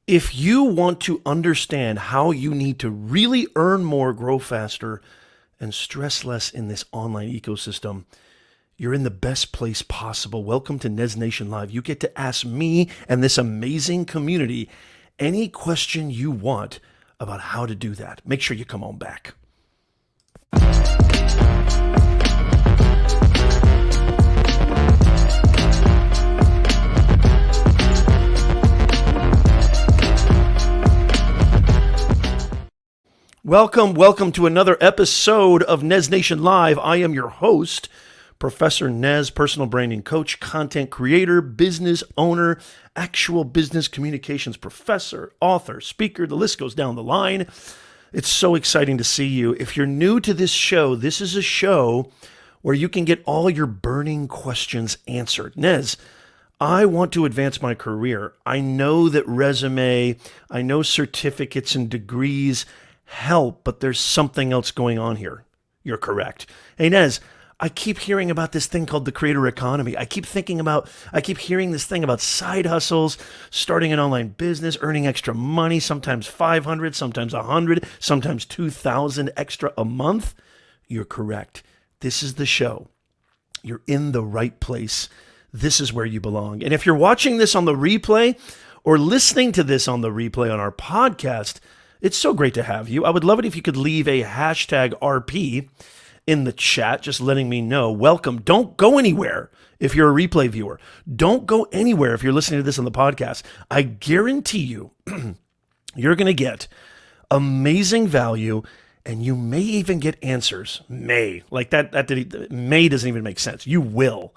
If you want to understand how you need to really earn more, grow faster, and stress less in this online ecosystem, you're in the best place possible. Welcome to Nez Nation Live. You get to ask me and this amazing community any question you want about how to do that. Make sure you come on back. Welcome to another episode of Nez Nation Live. I am your host, Professor Nez, personal branding coach, content creator, business owner, actual business communications professor, author, speaker. The list goes down the line. It's so exciting to see you. If you're new to this show, this is a show where you can get all your burning questions answered. Nez, I want to advance my career. I know that resume, I know certificates and degrees help, but there's something else going on here. You're correct. Hey, Nez, I keep hearing about this thing called the creator economy. I keep hearing this thing about side hustles, starting an online business, earning extra money, sometimes 500, sometimes 100, sometimes 2,000 extra a month. You're correct. This is the show. You're in the right place. This is where you belong. And if you're watching this on the replay or listening to this on the replay on our podcast, it's so great to have you. I would love it if you could leave a hashtag RP in the chat, just letting me know. Welcome. Don't go anywhere if you're a replay viewer. Don't go anywhere if you're listening to this on the podcast. I guarantee you, you're going to get amazing value, and you may even get answers. May. Like may doesn't even make sense. You will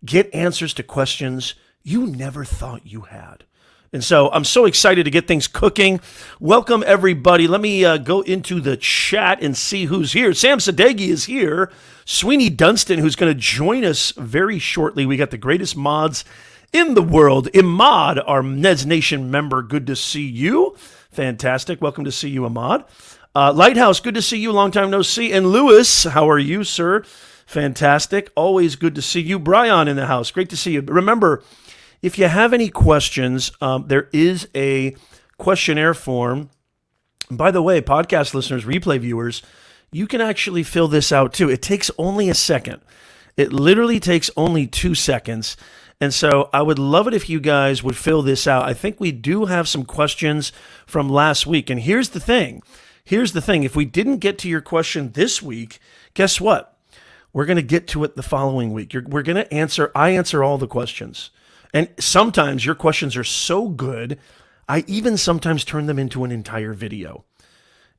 get answers to questions you never thought you had. And so I'm so excited to get things cooking. Welcome, everybody. Let me go into the chat and see who's here. Sam Sadeghi is here. Sweeney Dunstan, who's going to join us very shortly. We got the greatest mods in the world. Imad, our Nez Nation member, good to see you. Fantastic. Welcome to see you, Imad. Lighthouse, good to see you. Long time no see. And Lewis, how are you, sir? Fantastic. Always good to see you. Brian in the house. Great to see you. Remember, if you have any questions, there is a questionnaire form. And by the way, podcast listeners, replay viewers, you can actually fill this out too. It takes only a second. It literally takes only 2 seconds. And so I would love it if you guys would fill this out. I think we do have some questions from last week. And here's the thing. If we didn't get to your question this week, guess what? We're going to get to it the following week. I answer all the questions. And sometimes your questions are so good, I even sometimes turn them into an entire video.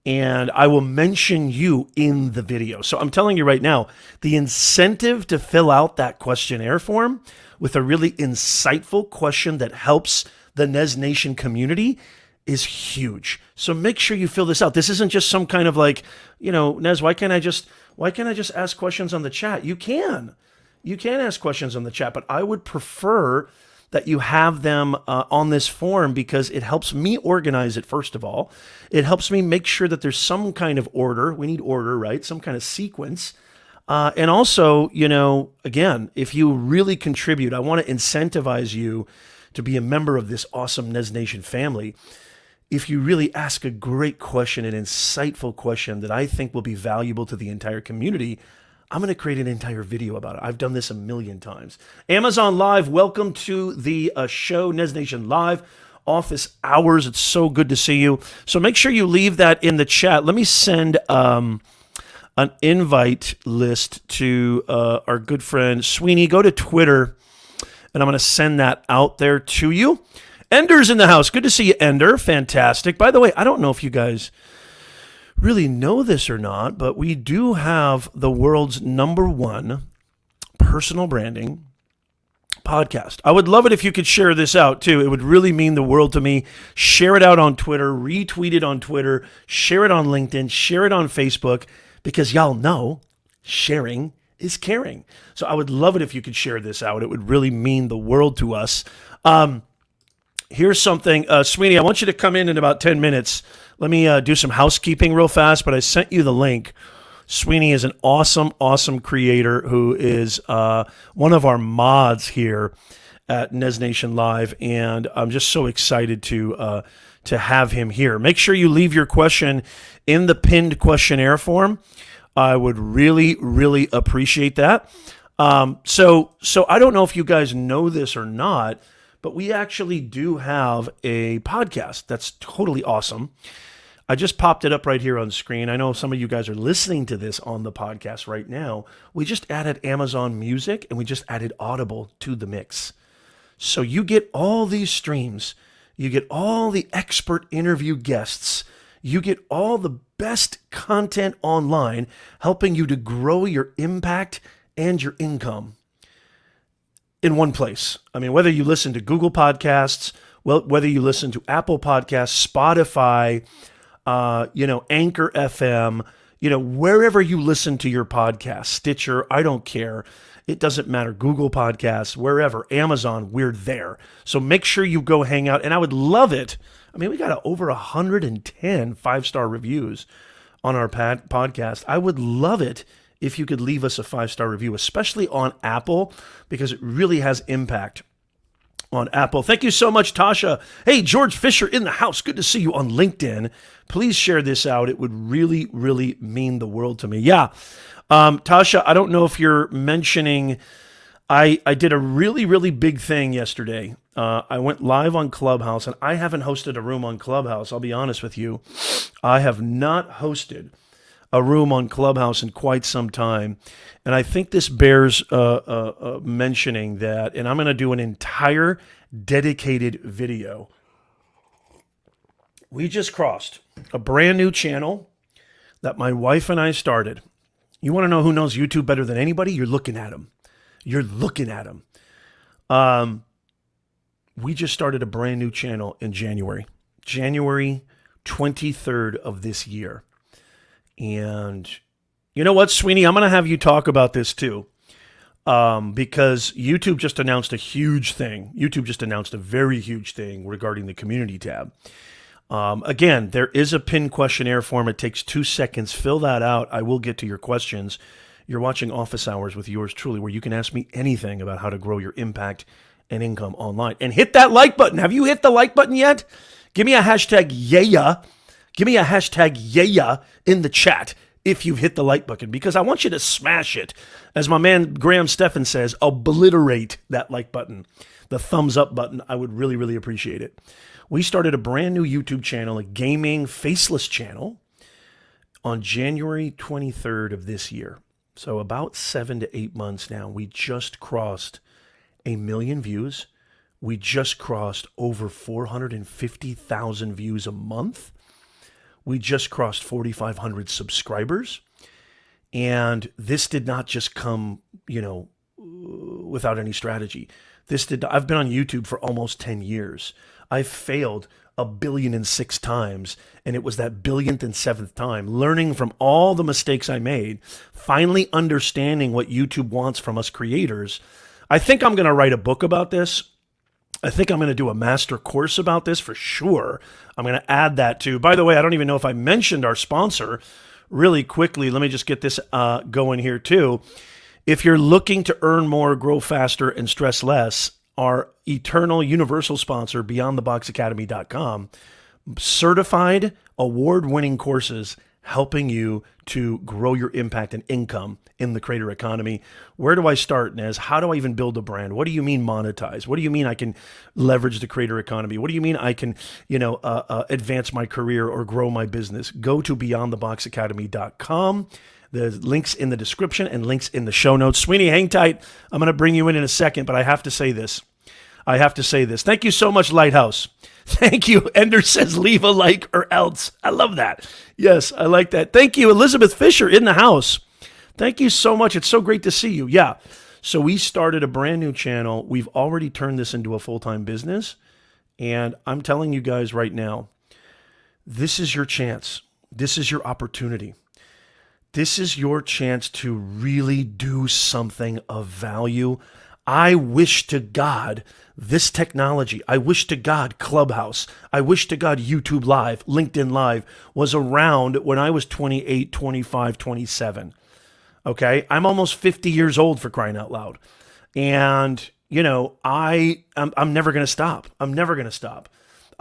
And I will mention you in the video. So I'm telling you right now, the incentive to fill out that questionnaire form with a really insightful question that helps the Nez Nation community is huge. So make sure you fill this out. This isn't just some kind of like, Nez, why can't I just ask questions on the chat? You can ask questions on the chat, but I would prefer that you have them on this form because it helps me organize it, first of all. It helps me make sure that there's some kind of order. We need order, right? Some kind of sequence. And also, again, if you really contribute, I want to incentivize you to be a member of this awesome Nez Nation family. If you really ask a great question, an insightful question that I think will be valuable to the entire community, I'm going to create an entire video about it. I've done this a million times. Amazon Live, welcome to the show, Nez Nation Live, office hours. It's so good to see you. So make sure you leave that in the chat. Let me send an invite list to our good friend Sweeney. Go to Twitter, and I'm going to send that out there to you. Ender's in the house. Good to see you, Ender. Fantastic. By the way, I don't know if you guys really know this or not, but we do have the world's #1 personal branding podcast. I would love it if you could share this out too. It would really mean the world to me. Share it out on Twitter, retweet it on Twitter, share it on LinkedIn, share it on Facebook, because y'all know sharing is caring. So I would love it if you could share this out. It would really mean the world to us. Here's something, Sweeney, I want you to come in about 10 minutes. Let me do some housekeeping real fast, but I sent you the link. Sweeney is an awesome, awesome creator who is one of our mods here at Nez Nation Live, and I'm just so excited to have him here. Make sure you leave your question in the pinned questionnaire form. I would really, really appreciate that. So I don't know if you guys know this or not, but we actually do have a podcast. That's totally awesome. I just popped it up right here on screen. I know some of you guys are listening to this on the podcast right now. We just added Amazon Music and we just added Audible to the mix. So you get all these streams. You get all the expert interview guests. You get all the best content online, helping you to grow your impact and your income in one place. I mean, whether you listen to Google Podcasts, whether you listen to Apple Podcasts, Spotify, Anchor FM, wherever you listen to your podcast, Stitcher, I don't care. It doesn't matter. Google Podcasts, wherever, Amazon, we're there. So make sure you go hang out. And I would love it. I mean, we got over 110 5-star reviews on our podcast. I would love it if you could leave us a 5-star review, especially on Apple, because it really has impact on Apple. Thank you so much, Tasha. Hey, George Fisher in the house. Good to see you on LinkedIn. Please share this out. It would really, really mean the world to me. Yeah. Tasha, I don't know if you're mentioning, I did a really, really big thing yesterday. I went live on Clubhouse, and I haven't hosted a room on Clubhouse. I'll be honest with you. I have not hosted a room on Clubhouse in quite some time. And I think this bears mentioning that, and I'm going to do an entire dedicated video. We just crossed a brand new channel that my wife and I started. You want to know who knows YouTube better than anybody? You're looking at them. You're looking at them. We just started a brand new channel in January 23rd of this year. And you know what, Sweeney? I'm going to have you talk about this too, because YouTube just announced a huge thing. YouTube just announced a very huge thing regarding the community tab. Again, there is a pinned questionnaire form. It takes 2 seconds. Fill that out. I will get to your questions. You're watching Office Hours with yours truly, where you can ask me anything about how to grow your impact and income online. And hit that like button. Have you hit the like button yet? Give me a hashtag yeah. Give me a hashtag yeah in the chat if you've hit the like button, because I want you to smash it. As my man Graham Stephan says, obliterate that like button, the thumbs up button. I would really, really appreciate it. We started a brand new YouTube channel, a gaming faceless channel, on January 23rd of this year. So about 7 to 8 months now. We just crossed 1 million views. We just crossed over 450,000 views a month. We just crossed 4,500 subscribers. And this did not just come, without any strategy. I've been on YouTube for almost 10 years. I've failed 1,000,006,000 times, and it was that 1,000,007th time, learning from all the mistakes I made, finally understanding what YouTube wants from us creators. I think I'm going to write a book about this. I think I'm going to do a master course about this for sure. I'm going to add that too. By the way, I don't even know if I mentioned our sponsor really quickly. Let me just get this going here too. If you're looking to earn more, grow faster, and stress less, our eternal universal sponsor, BeyondTheBoxAcademy.com, certified award-winning courses helping you to grow your impact and income in the creator economy. Where do I start, Nez? How do I even build a brand? What do you mean monetize? What do you mean I can leverage the creator economy? What do you mean I can, advance my career or grow my business? Go to BeyondTheBoxAcademy.com. The links in the description and links in the show notes. Sweeney, hang tight. I'm going to bring you in a second, but I have to say this. Thank you so much, Lighthouse. Thank you. Ender says, leave a like or else. I love that. Yes, I like that. Thank you, Elizabeth Fisher in the house. Thank you so much. It's so great to see you. Yeah. So we started a brand new channel. We've already turned this into a full-time business. And I'm telling you guys right now, this is your chance. This is your opportunity. This is your chance to really do something of value. I wish to God this technology, I wish to God Clubhouse, I wish to God YouTube Live, LinkedIn Live was around when I was 28, 25, 27. Okay? I'm almost 50 years old, for crying out loud. And I'm never going to stop. I'm never going to stop.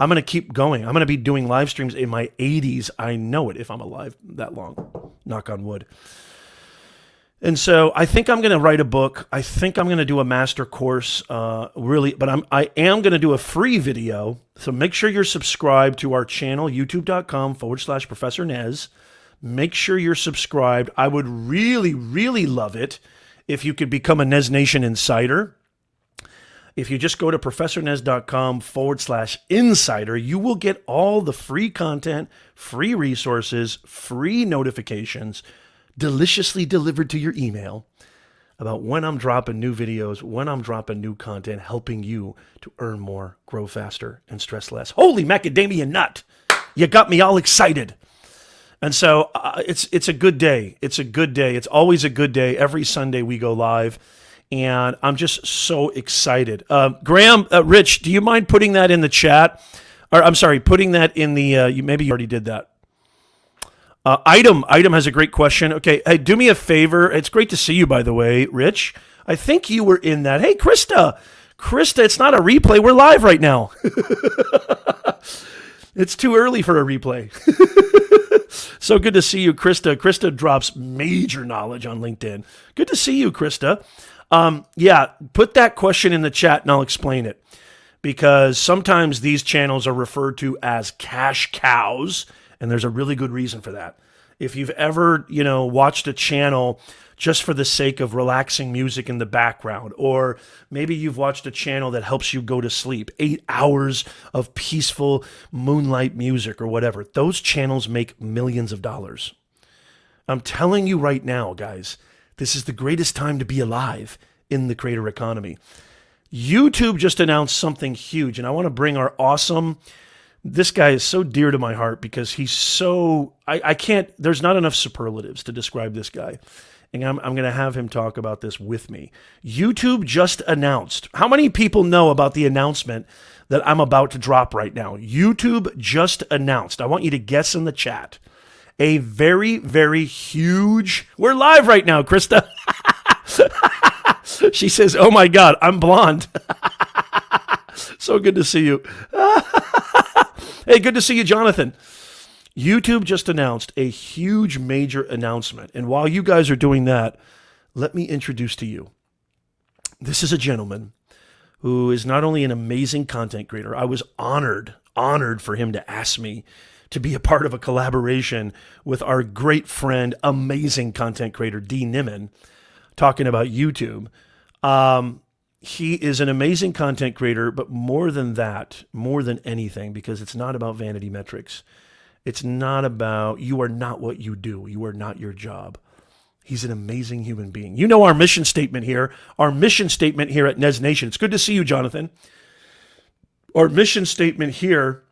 I'm going to keep going. I'm going to be doing live streams in my 80s. I know it, if I'm alive that long. Knock on wood. And so I think I'm going to write a book. I think I'm going to do a master course, really. But I am going to do a free video. So make sure you're subscribed to our channel, youtube.com/Professor Nez. Make sure you're subscribed. I would really, really love it if you could become a Nez Nation Insider. If you just go to professornez.com/insider, you will get all the free content, free resources, free notifications, deliciously delivered to your email about when I'm dropping new videos, when I'm dropping new content, helping you to earn more, grow faster, and stress less. Holy macadamia nut! You got me all excited. And so it's a good day. It's a good day. It's always a good day. Every Sunday we go live. And I'm just so excited. Graham, Rich, do you mind putting that in the chat? Or I'm sorry, putting that in the, maybe you already did that. Item has a great question. Okay, hey, do me a favor. It's great to see you, by the way, Rich. I think you were in that. Hey, Krista, it's not a replay. We're live right now. It's too early for a replay. So good to see you, Krista. Krista drops major knowledge on LinkedIn. Good to see you, Krista. Yeah, put that question in the chat and I'll explain it. Because sometimes these channels are referred to as cash cows, and there's a really good reason for that. If you've ever, watched a channel just for the sake of relaxing music in the background, or maybe you've watched a channel that helps you go to sleep, 8 hours of peaceful moonlight music or whatever, those channels make millions of dollars. I'm telling you right now, guys, this is the greatest time to be alive in the creator economy. YouTube just announced something huge, and I want to bring our awesome... This guy is so dear to my heart because he's so... I can't... There's not enough superlatives to describe this guy. And I'm going to have him talk about this with me. YouTube just announced. How many people know about the announcement that I'm about to drop right now? YouTube just announced. I want you to guess in the chat. A very, very huge... We're live right now, Krista. She says, oh my God, I'm blonde. So good to see you. Hey, good to see you, Jonathan. YouTube just announced a huge major announcement. And while you guys are doing that, let me introduce to you. This is a gentleman who is not only an amazing content creator. I was honored for him to ask me to be a part of a collaboration with our great friend, amazing content creator, D. Niman, talking about YouTube. He is an amazing content creator, but more than that, more than anything, because it's not about vanity metrics. It's not about, you are not what you do. You are not your job. He's an amazing human being. You know our mission statement here. Our mission statement here at Nez Nation. It's good to see you, Jonathan. Our mission statement here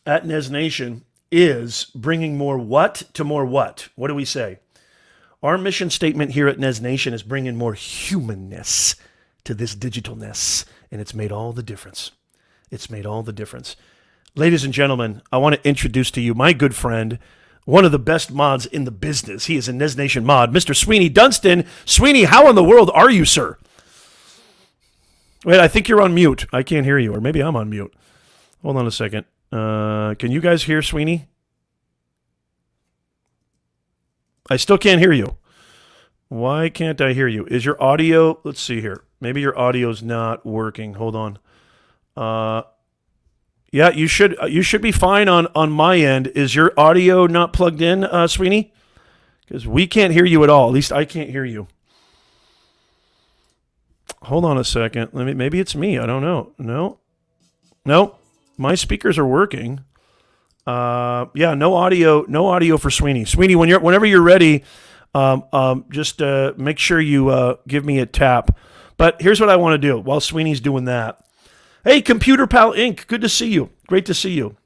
at Nez Nation is bringing more what to more what? What do we say? Our mission statement here at Nez Nation is bringing more humanness to this digitalness, and it's made all the difference. It's made all the difference. Ladies and gentlemen, I want to introduce to you my good friend, one of the best mods in the business. He is a Nez Nation mod, Mr. Sweeney Dunstan. Sweeney, how in the world are you, sir? Wait, I think you're on mute. I can't hear you, or maybe I'm on mute. Hold on a second. Can you guys hear Sweeney? I still can't hear you. Why can't I hear you? Is your audio... Let's see here. Maybe your audio's not working. Hold on. Yeah, you should be fine on my end. Is your audio not plugged in, Sweeney? Because we can't hear you at all. At least I can't hear you. Hold on a second. Maybe it's me. I don't know. No. My speakers are working. Yeah, no audio for Sweeney. Sweeney, whenever you're ready, just make sure you give me a tap. But here's what I want to do while Sweeney's doing that. Hey, Computer Pal Inc., good to see you. Great to see you.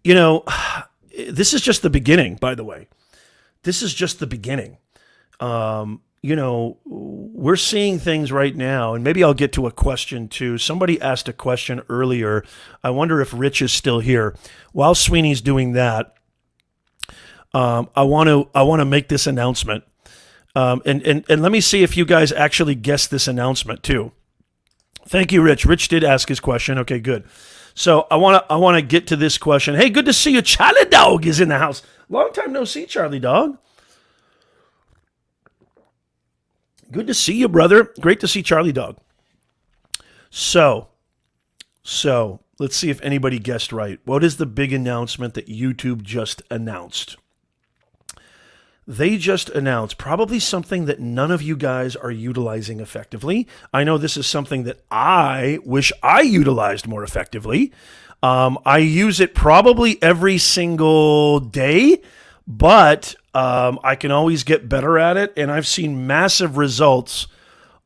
You know, this is just the beginning, by the way. This is just the beginning. You know, we're seeing things right now, and maybe I'll get to a question too. Somebody asked a question earlier. I wonder if Rich is still here. While Sweeney's doing that, I want to make this announcement. And let me see if you guys actually guessed this announcement too. Thank you, Rich. Rich did ask his question. Okay, good. So I want to get to this question. Hey, good to see you. Charlie Dog is in the house. Long time no see, Charlie Dog. Good to see you, brother. Great to see Charlie Dog. So let's see if anybody guessed right. What is the big announcement that YouTube just announced? They just announced probably something that none of you guys are utilizing effectively. I know this is something that I wish I utilized more effectively. I use it probably every single day, but I can always get better at it. And I've seen massive results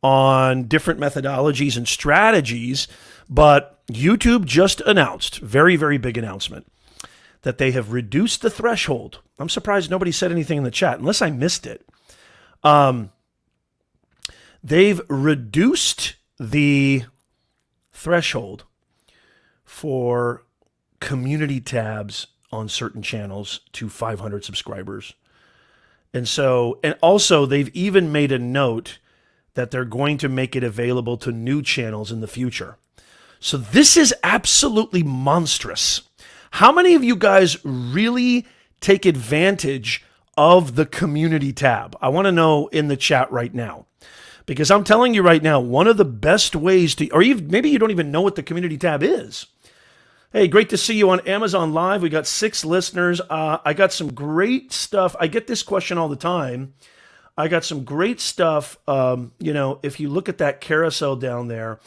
on different methodologies and strategies. But YouTube just announced, very, very big announcement, that they have reduced the threshold. I'm surprised nobody said anything in the chat, unless I missed it. They've reduced the threshold for community tabs on certain channels to 500 subscribers. And also they've even made a note that they're going to make it available to new channels in the future. So this is absolutely monstrous. How many of you guys really take advantage of the community tab? I want to know in the chat right now. Because I'm telling you right now, one of the best ways to, or even, maybe you don't even know what the community tab is. Hey, great to see you on Amazon Live. We got 6 listeners. I got some great stuff. I get this question all the time. I got some great stuff. If you look at that carousel down there,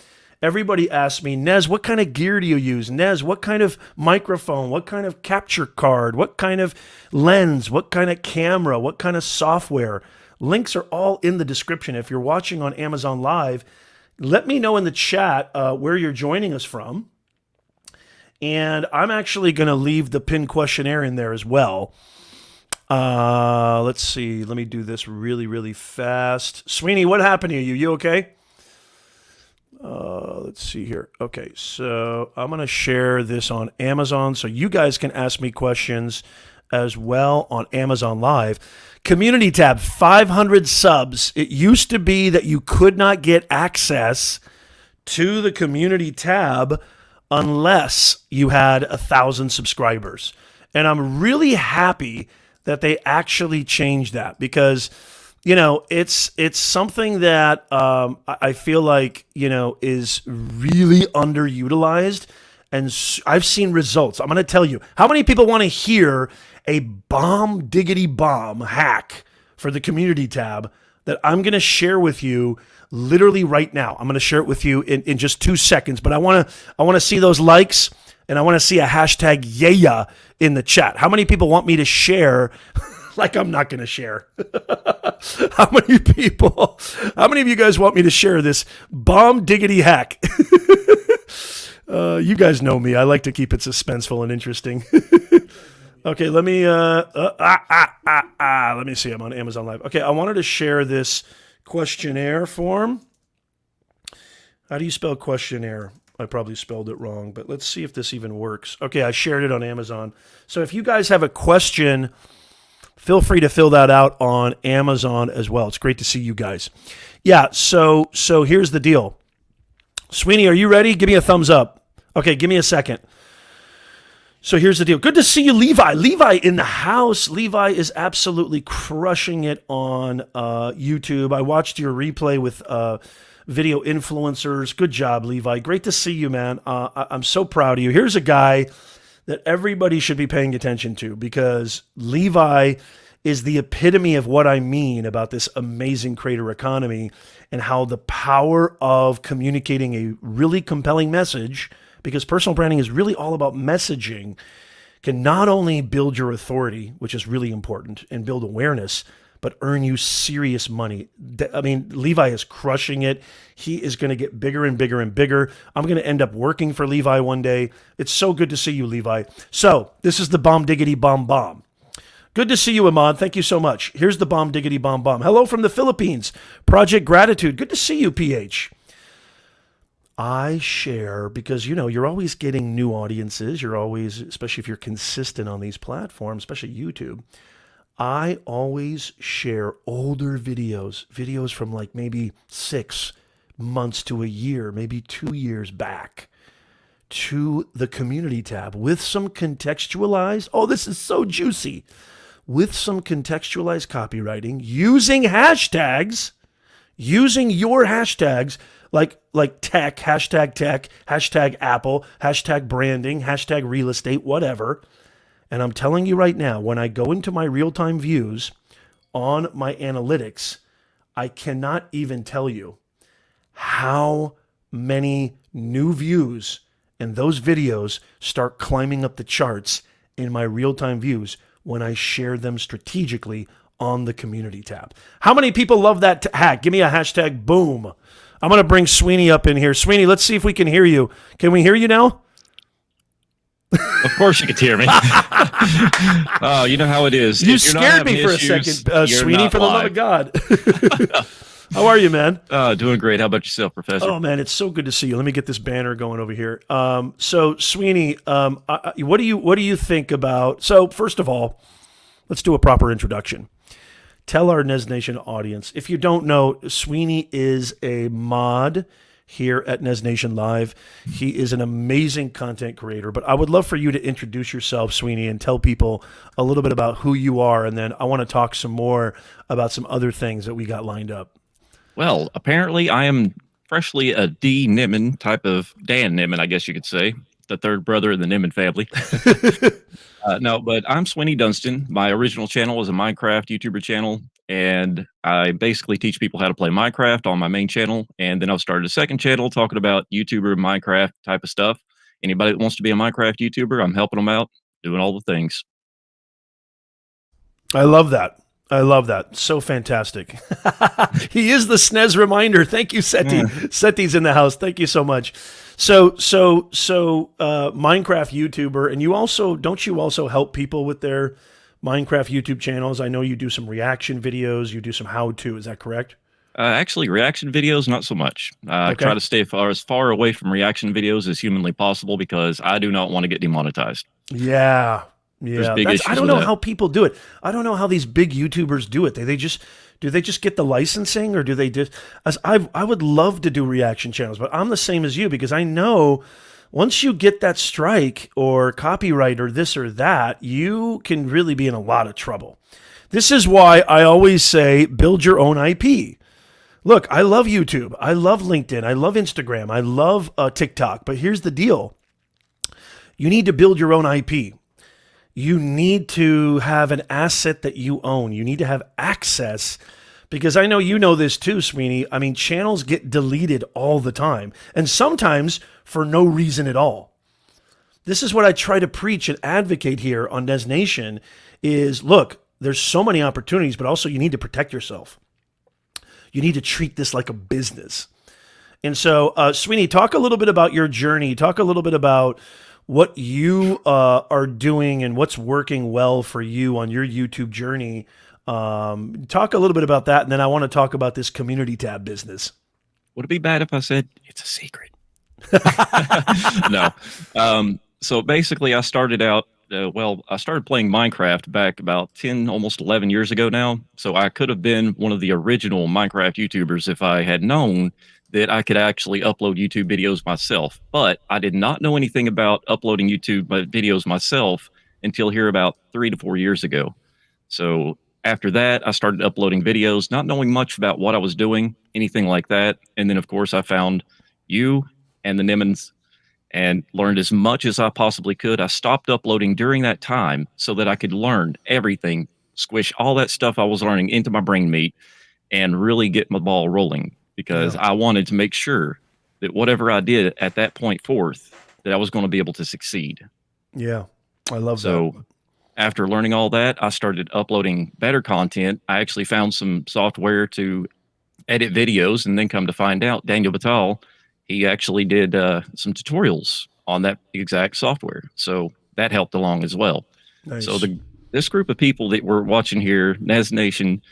everybody asks me, Nez, what kind of gear do you use? Nez, what kind of microphone? What kind of capture card? What kind of lens? What kind of camera? What kind of software? Links are all in the description. If you're watching on Amazon Live, let me know in the chat where you're joining us from. And I'm actually going to leave the pinned questionnaire in there as well. Let's see. Let me do this really, really fast. Sweeney, what happened to you? You okay? Let's see here. Okay, so I'm going to share this on Amazon so you guys can ask me questions as well on Amazon Live. Community tab, 500 subs. It used to be that you could not get access to the community tab unless you had 1,000 subscribers. And I'm really happy that they actually changed that because it's something that I feel like, is really underutilized. And I've seen results. I'm going to tell you. How many people want to hear a bomb diggity bomb hack for the community tab that I'm going to share with you literally right now? I'm going to share it with you in just 2 seconds. But I want to see those likes, and I want to see a hashtag yeah in the chat. How many people want me to share like I'm not going to share? How many of you guys want me to share this bomb diggity hack? You guys know me. I like to keep it suspenseful and interesting. Okay, let me see. I'm on Amazon Live. Okay, I wanted to share this questionnaire form. How do you spell questionnaire? I probably spelled it wrong, but let's see if this even works. Okay, I shared it on Amazon. So if you guys have a question, feel free to fill that out on Amazon as well. It's great to see you guys. Yeah, so here's the deal. Sweeney, are you ready? Give me a thumbs up. Okay, give me a second. So here's the deal. Good to see you, Levi. Levi in the house. Levi is absolutely crushing it on YouTube. I watched your replay with video influencers. Good job, Levi. Great to see you, man. I'm so proud of you. Here's a guy that everybody should be paying attention to because Levi is the epitome of what I mean about this amazing creator economy and how the power of communicating a really compelling message, because personal branding is really all about messaging, can not only build your authority, which is really important, and build awareness, but earn you serious money. I mean, Levi is crushing it. He is going to get bigger and bigger and bigger. I'm going to end up working for Levi one day. It's so good to see you, Levi. So this is the bomb diggity bomb bomb. Good to see you, Ahmad. Thank you so much. Here's the bomb diggity bomb bomb. Hello from the Philippines. Project Gratitude. Good to see you, PH. I share because, you're always getting new audiences. You're always, especially if you're consistent on these platforms, especially YouTube. I always share older videos from like maybe 6 months to a year, maybe 2 years back to the community tab with some contextualized. Oh, this is so juicy. With some contextualized copywriting using your hashtags like tech, hashtag Apple, hashtag branding, hashtag real estate, whatever. And I'm telling you right now, when I go into my real-time views on my analytics, I cannot even tell you how many new views and those videos start climbing up the charts in my real-time views when I share them strategically on the community tab. How many people love that hack? Give me a hashtag boom. I'm going to bring Sweeney up in here. Sweeney, let's see if we can hear you. Can we hear you now? Of course you could hear me. Oh, you know how it is. You scared me for a second, Sweeney, for the love of God. How are you, man? Doing great. How about yourself, Professor? Oh, man, it's so good to see you. Let me get this banner going over here. So, Sweeney, what do you think about? So, first of all, let's do a proper introduction. Tell our Nez Nation audience, if you don't know, Sweeney is a mod here at Nez Nation Live. He is an amazing content creator, but I would love for you to introduce yourself, Sweeney, and tell people a little bit about who you are, and then I want to talk some more about some other things that we got lined up. Well, apparently I am freshly a D. Nimmin type of Dan Nimmin, I guess you could say, the third brother in the Nimmin family. No, but I'm Sweeney Dunstan. My original channel was a Minecraft YouTuber channel, and I basically teach people how to play Minecraft on my main channel. And then I've started a second channel talking about YouTuber, Minecraft type of stuff. Anybody that wants to be a Minecraft YouTuber, I'm helping them out, doing all the things. I love that. So fantastic. He is the SNES reminder. Thank you, Seti. Seti's in the house. Thank you so much. So, Minecraft YouTuber, and don't you also help people with their Minecraft YouTube channels? I know you do some reaction videos. You do some how-to. Is that correct? Actually, reaction videos, not so much. I try to stay as far away from reaction videos as humanly possible because I do not want to get demonetized. Yeah. I don't know how people do it. I don't know how these big YouTubers do it. Do they just get the licensing, or do they just? I would love to do reaction channels, but I'm the same as you because I know once you get that strike or copyright or this or that, you can really be in a lot of trouble. This is why I always say build your own IP. Look, I love YouTube. I love LinkedIn. I love Instagram. I love TikTok. But here's the deal. You need to build your own IP. You need to have an asset that you own. You need to have access, because I know you know this too, Sweeney. I mean, channels get deleted all the time, and sometimes for no reason at all. This is what I try to preach and advocate here on Nez Nation is, look, there's so many opportunities, but also you need to protect yourself. You need to treat this like a business. And so, Sweeney, talk a little bit about your journey. Talk a little bit about what you are doing and what's working well for you on your YouTube journey. Talk a little bit about that, and then I want to talk about this community tab business. Would it be bad if I said it's a secret? No. So basically, I started out, I started playing Minecraft back about 10, almost 11 years ago now. So I could have been one of the original Minecraft YouTubers if I had known that I could actually upload YouTube videos myself. But I did not know anything about uploading YouTube videos myself until here about 3 to 4 years ago. So after that, I started uploading videos, not knowing much about what I was doing, anything like that. And then, of course, I found you and the Nimmins and learned as much as I possibly could. I stopped uploading during that time so that I could learn everything, squish all that stuff I was learning into my brain meat and really get my ball rolling, because I wanted to make sure that whatever I did at that point forth, that I was going to be able to succeed. Yeah, I love that. So after learning all that, I started uploading better content. I actually found some software to edit videos, and then come to find out, Daniel Batal, he actually did some tutorials on that exact software. So that helped along as well. Nice. So this group of people that we're watching here, Nez Nation,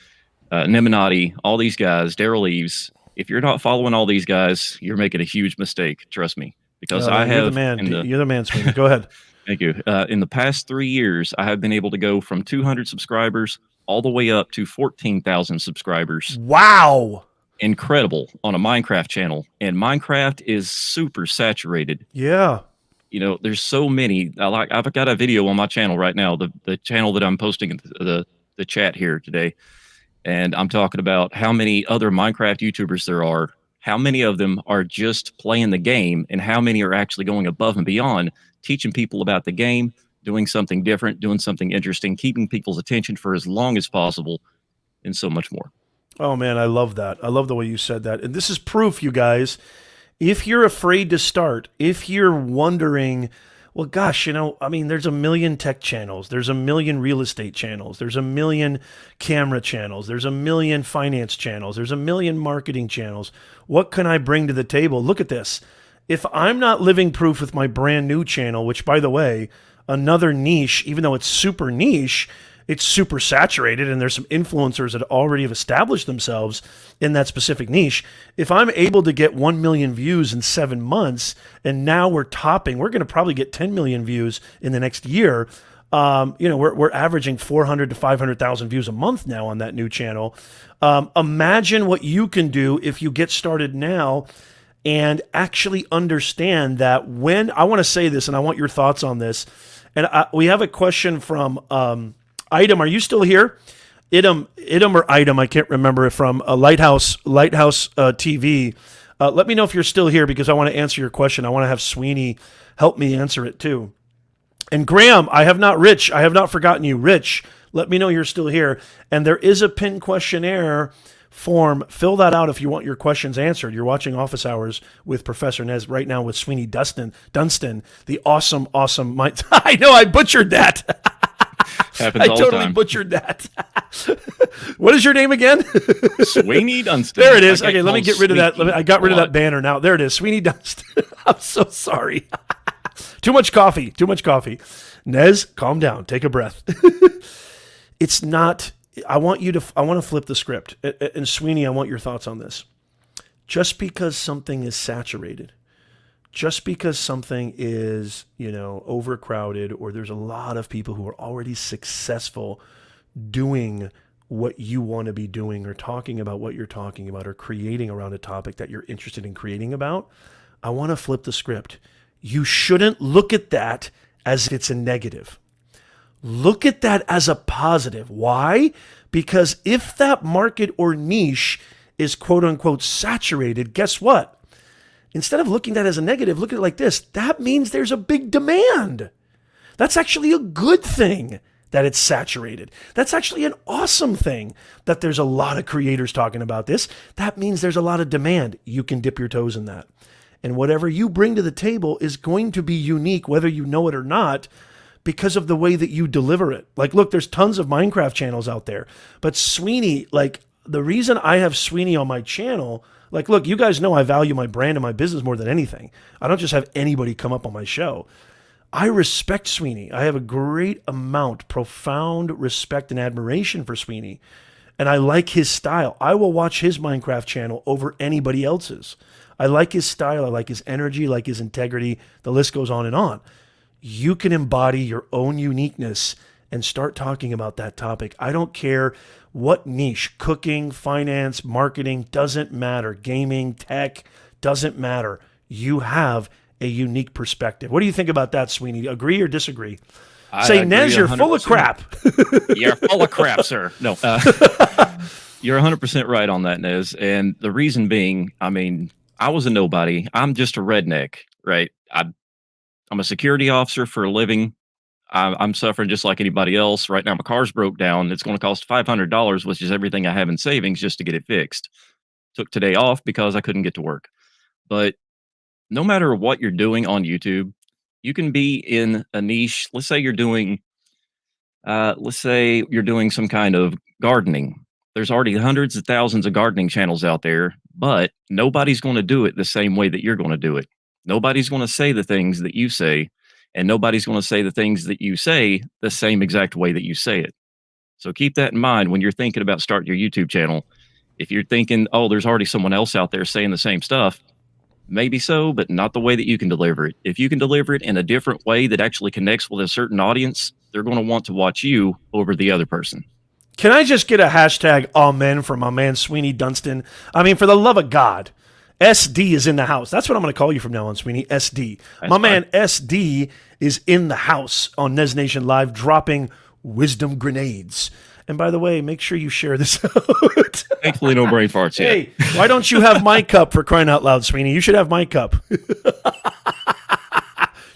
Neminati, all these guys, Daryl Eves, if you're not following all these guys, you're making a huge mistake. Trust me, because I have. You're the man, Sweeney. Go ahead. Thank you. In the past 3 years, I have been able to go from 200 subscribers all the way up to 14,000 subscribers. Wow. Incredible on a Minecraft channel. And Minecraft is super saturated. Yeah. You know, there's so many. I've got a video on my channel right now, the channel that I'm posting in the chat here today. And I'm talking about how many other Minecraft YouTubers there are, how many of them are just playing the game, and how many are actually going above and beyond, teaching people about the game, doing something different, doing something interesting, keeping people's attention for as long as possible, and so much more. Oh man, I love that. I love the way you said that. And this is proof, you guys. If you're afraid to start, if you're wondering, well, gosh, I mean, there's a million tech channels, there's a million real estate channels, there's a million camera channels, there's a million finance channels, there's a million marketing channels. What can I bring to the table? Look at this. If I'm not living proof with my brand new channel, which, by the way, another niche, even though it's super niche, it's super saturated, and there's some influencers that already have established themselves in that specific niche. If I'm able to get 1 million views in 7 months, and now we're going to probably get 10 million views in the next year. We're averaging 400 to 500,000 views a month now on that new channel. Imagine what you can do if you get started now and actually understand that when I want to say this, and I want your thoughts on this. And we have a question from Item. Are you still here? Idem or Item, I can't remember, from Lighthouse TV. Let me know if you're still here, because I want to answer your question. I want to have Sweeney help me answer it too. And Graham, I have not forgotten you. Rich, let me know you're still here. And there is a pinned questionnaire form. Fill that out if you want your questions answered. You're watching Office Hours with Professor Nez right now with Sweeney Dunstan, the awesome. I know I butchered that. Happens all the time. Butchered that. What is your name again? Sweeney Dunstan. There it is. Okay, let me get rid of that. I got rid of that banner now. There it is. Sweeney Dunstan. I'm so sorry. Too much coffee. Nez, calm down. Take a breath. It's not. I want to flip the script. And Sweeney, I want your thoughts on this. Just because something is saturated, just because something is, overcrowded, or there's a lot of people who are already successful doing what you want to be doing, or talking about what you're talking about, or creating around a topic that you're interested in creating about, I want to flip the script. You shouldn't look at that as if it's a negative. Look at that as a positive. Why? Because if that market or niche is quote unquote saturated, guess what? Instead of looking at it as a negative, look at it like this. That means there's a big demand. That's actually a good thing that it's saturated. That's actually an awesome thing that there's a lot of creators talking about this. That means there's a lot of demand. You can dip your toes in that. And whatever you bring to the table is going to be unique, whether you know it or not, because of the way that you deliver it. Like, look, there's tons of Minecraft channels out there. But Sweeney, the reason I have Sweeney on my channel, look, you guys know I value my brand and my business more than anything. I don't just have anybody come up on my show. I respect Sweeney. I have a great profound respect and admiration for Sweeney. And I like his style. I will watch his Minecraft channel over anybody else's. I like his style. I like his energy, I like his integrity. The list goes on and on. You can embody your own uniqueness and start talking about that topic. I don't care what niche, cooking, finance, marketing, doesn't matter. Gaming, tech, doesn't matter. You have a unique perspective. What do you think about that, Sweeney? Agree or disagree? Say, Nez, you're 100%. Full of crap. You're full of crap, sir. No, you're 100% right on that, Nez. And the reason being, I mean, I was a nobody. I'm just a redneck, right? I'm a security officer for a living. I'm suffering just like anybody else. Right now, my car's broke down. It's going to cost $500, which is everything I have in savings just to get it fixed. Took today off because I couldn't get to work. But no matter what you're doing on YouTube, you can be in a niche. Let's say you're doing some kind of gardening. There's already hundreds of thousands of gardening channels out there, but nobody's going to do it the same way that you're going to do it. Nobody's going to say the things that you say, and nobody's going to say the things that you say the same exact way that you say it. So keep that in mind when you're thinking about starting your YouTube channel. If you're thinking, oh, there's already someone else out there saying the same stuff, maybe so, but not the way that you can deliver it. If you can deliver it in a different way that actually connects with a certain audience, they're going to want to watch you over the other person. Can I just get a hashtag amen from my man Sweeney Dunstan? I mean, for the love of God, SD is in the house. That's what I'm going to call you from now on, Sweeney. SD. That's My fine. man SD is in the house on Nez Nation Live, dropping wisdom grenades. And by the way, make sure you share this out. Thankfully, no brain farts yet. Hey, why don't you have my cup, for crying out loud, Sweeney? You should have my cup.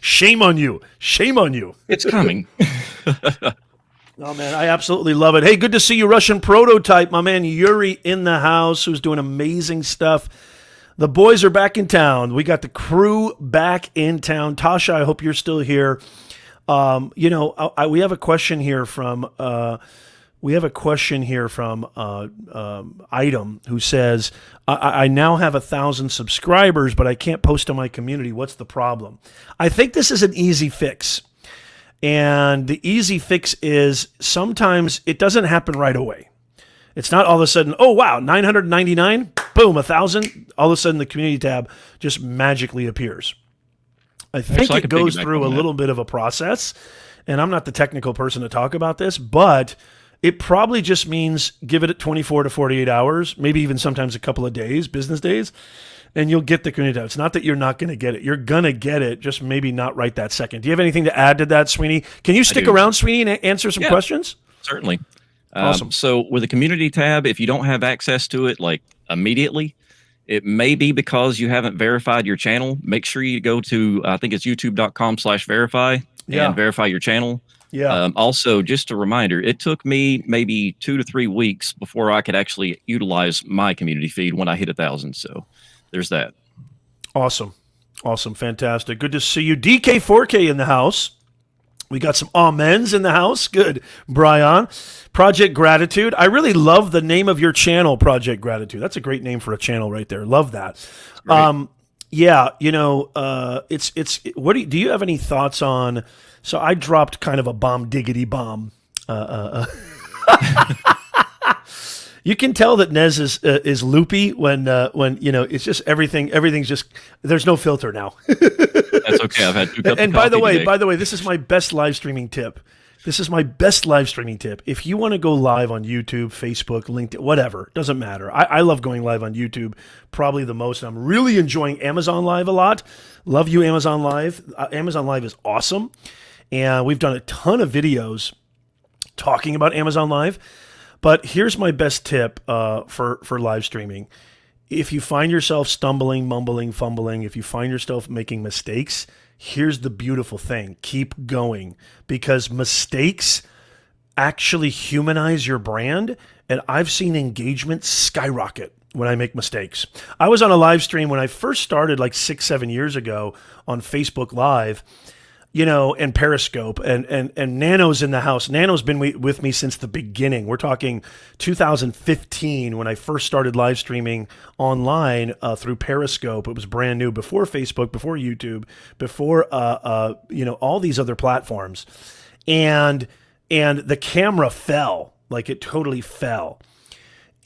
Shame on you. Shame on you. It's coming. Oh, man, I absolutely love it. Hey, good to see you, Russian Prototype. My man Yuri in the house, who's doing amazing stuff. The boys are back in town. We got the crew back in town. Tasha, I hope you're still here. We have a question here from Item, who says, I now have 1,000 subscribers, but I can't post to my community. What's the problem? I think this is an easy fix. And the easy fix is sometimes it doesn't happen right away. It's not all of a sudden, oh, wow, 999, boom, 1,000. All of a sudden the community tab just magically appears. I think it goes through a little bit of a process. And I'm not the technical person to talk about this, but it probably just means give it 24 to 48 hours, maybe even sometimes a couple of days, business days, and you'll get the community tab. It's not that you're not going to get it. You're going to get it, just maybe not right that second. Do you have anything to add to that, Sweeney? Can you stick around, Sweeney, and answer some questions? Certainly. Awesome. So with the community tab, if you don't have access to it like immediately, it may be because you haven't verified your channel. Make sure you go to, I think it's youtube.com/verify and verify your channel. Yeah. Also, just a reminder, it took me maybe 2 to 3 weeks before I could actually utilize my community feed when I hit 1,000. So there's that. Awesome. Fantastic. Good to see you. DK4K in the house. We got some amens in the house. Good. Brian. Project Gratitude. I really love the name of your channel, Project Gratitude. That's a great name for a channel right there. Love that. Yeah, do you have any thoughts on, so I dropped kind of a bomb diggity bomb. You can tell that Nez is loopy when it's just everything's just, there's no filter now. That's okay. I've had 2 cups and of by the coffee way, this is my best live streaming tip. If you want to go live on YouTube, Facebook, LinkedIn, whatever, doesn't matter. I love going live on YouTube probably the most. I'm really enjoying Amazon Live a lot. Love you, Amazon Live. Amazon Live is awesome. And we've done a ton of videos talking about Amazon Live. But here's my best tip for live streaming. If you find yourself stumbling, mumbling, fumbling, if you find yourself making mistakes, here's the beautiful thing. Keep going, because mistakes actually humanize your brand. And I've seen engagement skyrocket when I make mistakes. I was on a live stream when I first started like 6-7 years ago on Facebook Live, and Periscope, and Nano's in the house. Nano's been with me since the beginning. We're talking 2015 when I first started live streaming online through Periscope. It was brand new, before Facebook, before YouTube, before all these other platforms, and the camera fell, like it totally fell.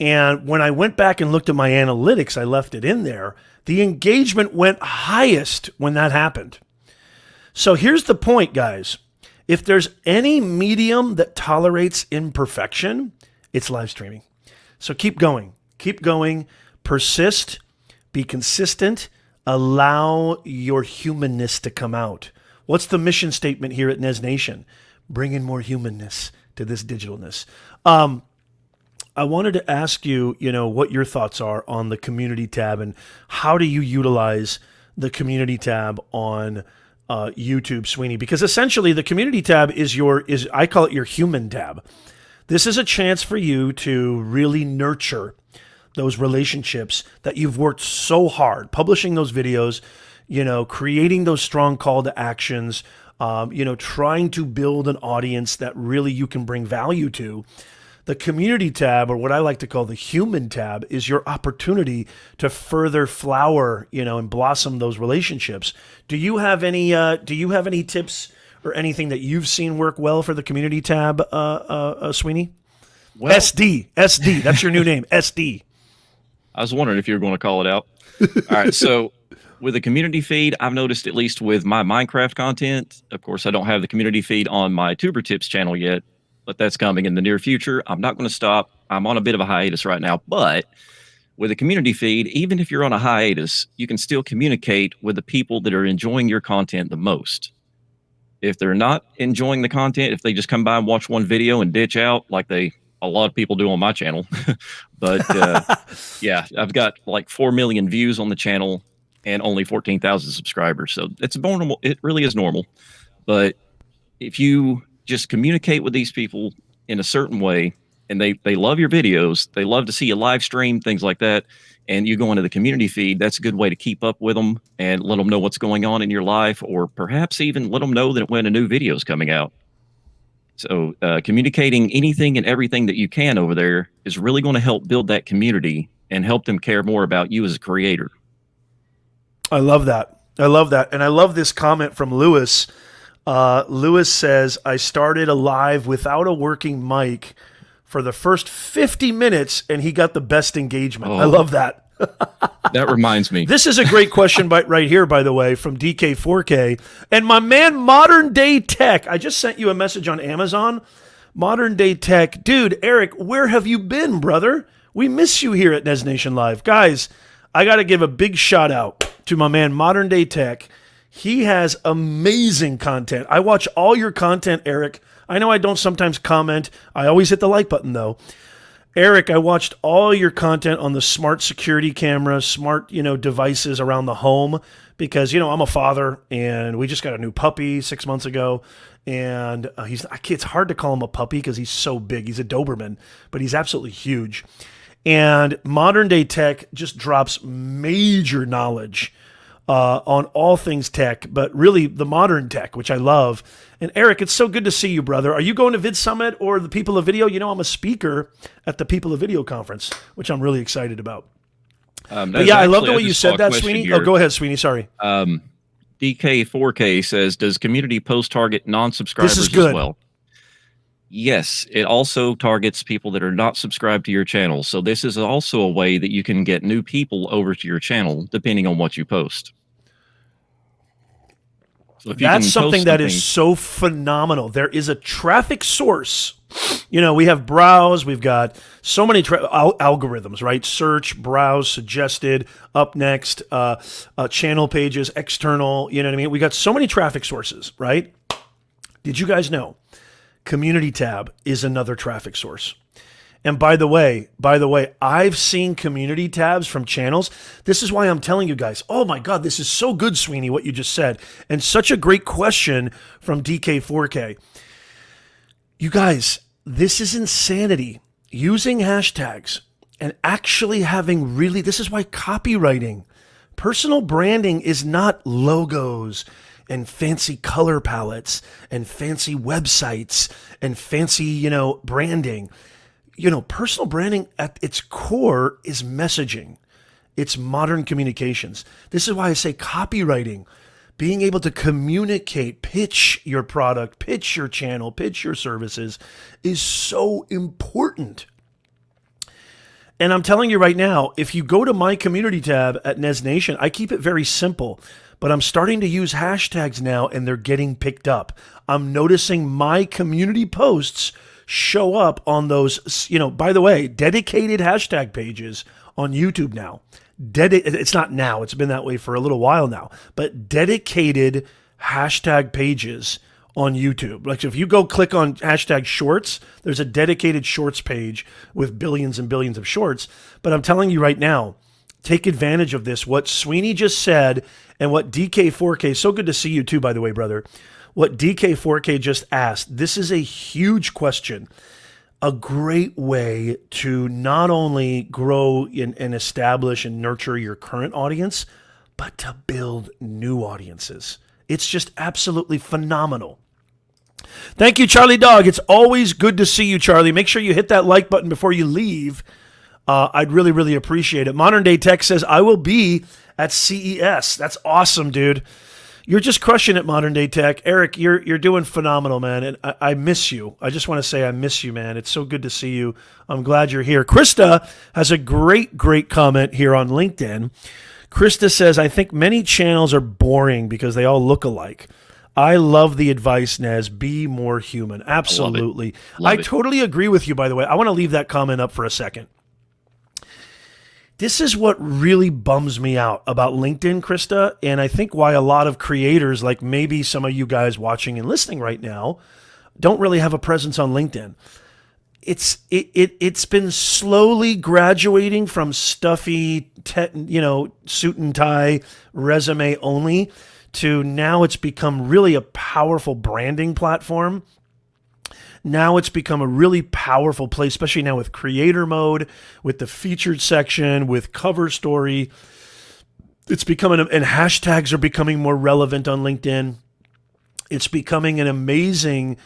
And when I went back and looked at my analytics, I left it in there. The engagement went highest when that happened. So here's the point, guys. If there's any medium that tolerates imperfection, it's live streaming. So keep going, persist, be consistent, allow your humanness to come out. What's the mission statement here at Nez Nation? Bring in more humanness to this digitalness. I wanted to ask you, what your thoughts are on the community tab, and how do you utilize the community tab on YouTube, Sweeney? Because essentially the community tab is I call it your human tab. This is a chance for you to really nurture those relationships that you've worked so hard, publishing those videos, creating those strong call to actions, trying to build an audience that really you can bring value to. The community tab, or what I like to call the human tab, is your opportunity to further flower, and blossom those relationships. Do you have any tips or anything that you've seen work well for the community tab, Sweeney? Well, SD, that's your new name, SD. I was wondering if you were going to call it out. All right, so with the community feed, I've noticed, at least with my Minecraft content, of course, I don't have the community feed on my Tuber Tips channel yet. but that's coming in the near future. I'm not going to stop. I'm on a bit of a hiatus right now, but with a community feed, even if you're on a hiatus, you can still communicate with the people that are enjoying your content the most. If they're not enjoying the content, if they just come by and watch one video and ditch out like a lot of people do on my channel, but yeah, I've got like 4 million views on the channel and only 14,000 subscribers. So it's normal. It really is normal. But if you just communicate with these people in a certain way, and they love your videos, they love to see you live stream, things like that, and you go into the community feed, that's a good way to keep up with them and let them know what's going on in your life, or perhaps even let them know that when a new video is coming out. So communicating anything and everything that you can over there is really going to help build that community and help them care more about you as a creator. I love that. I love that. And I love this comment from Lewis. Lewis says, I started a live without a working mic for the first 50 minutes, and he got the best engagement. I love that. That reminds me. This is a great question right here, by the way, from DK4K. And my man, Modern Day Tech. I just sent you a message on Amazon. Modern Day Tech. Dude, Eric, where have you been, brother? We miss you here at Nez Nation Live. Guys, I got to give a big shout out to my man, Modern Day Tech. He has amazing content. I watch all your content, Eric. I know I don't sometimes comment. I always hit the like button, though. Eric, I watched all your content on the smart security cameras, smart, devices around the home, because, I'm a father and we just got a new puppy 6 months ago. And it's hard to call him a puppy because he's so big. He's a Doberman, but he's absolutely huge. And Modern Day Tech just drops major knowledge on all things tech, but really the modern tech, which I love. And Eric, it's so good to see you, brother. Are you going to Vid Summit or the People of Video? I'm a speaker at the People of Video conference, which I'm really excited about. But yeah, I love the way you said that, Sweeney. Here. Oh, go ahead, Sweeney. Sorry. DK4K says, does community post target non-subscribers as well? Yes, it also targets people that are not subscribed to your channel. So this is also a way that you can get new people over to your channel, depending on what you post. So that's something that is so phenomenal. There is a traffic source. We have browse. We've got so many algorithms, right? Search, browse, suggested, up next, channel pages, external. You know what I mean? We got so many traffic sources, right? Did you guys know Community tab is another traffic source? And by the way, I've seen community tabs from channels. This is why I'm telling you guys, oh my God, this is so good, Sweeney, what you just said. And such a great question from DK4K. You guys, this is insanity. Using hashtags and actually having this is why copywriting, personal branding is not logos and fancy color palettes and fancy websites and fancy, branding. Personal branding at its core is messaging. It's modern communications. This is why I say copywriting, being able to communicate, pitch your product, pitch your channel, pitch your services is so important. And I'm telling you right now, if you go to my community tab at Nez Nation, I keep it very simple, but I'm starting to use hashtags now and they're getting picked up. I'm noticing my community posts show up on those, by the way, dedicated hashtag pages on YouTube now. It's not now, it's been that way for a little while now, but dedicated hashtag pages on YouTube. Like if you go click on hashtag shorts, there's a dedicated shorts page with billions and billions of shorts. But I'm telling you right now, take advantage of this. What Sweeney just said and what DK4K, so good to see you too, by the way, brother. What DK4K just asked, this is a huge question. A great way to not only grow and establish and nurture your current audience, but to build new audiences. It's just absolutely phenomenal. Thank you, Charlie Dog. It's always good to see you, Charlie. Make sure you hit that like button before you leave. I'd really, really appreciate it. Modern Day Tech says, I will be at CES. That's awesome, dude. You're just crushing it, Modern Day Tech. Eric, you're doing phenomenal, man. And I miss you. I just want to say I miss you, man. It's so good to see you. I'm glad you're here. Krista has a great, great comment here on LinkedIn. Krista says, I think many channels are boring because they all look alike. I love the advice, Nez. Be more human. Absolutely. Love it. Totally agree with you, by the way. I want to leave that comment up for a second. This is what really bums me out about LinkedIn, Krista, and I think why a lot of creators, like maybe some of you guys watching and listening right now, don't really have a presence on LinkedIn. It's been slowly graduating from stuffy, suit and tie, resume only, to now it's become really a powerful branding platform. Now it's become a really powerful place, especially now with creator mode, with the featured section, with cover story. It's becoming, and hashtags are becoming more relevant on LinkedIn. It's becoming an amazing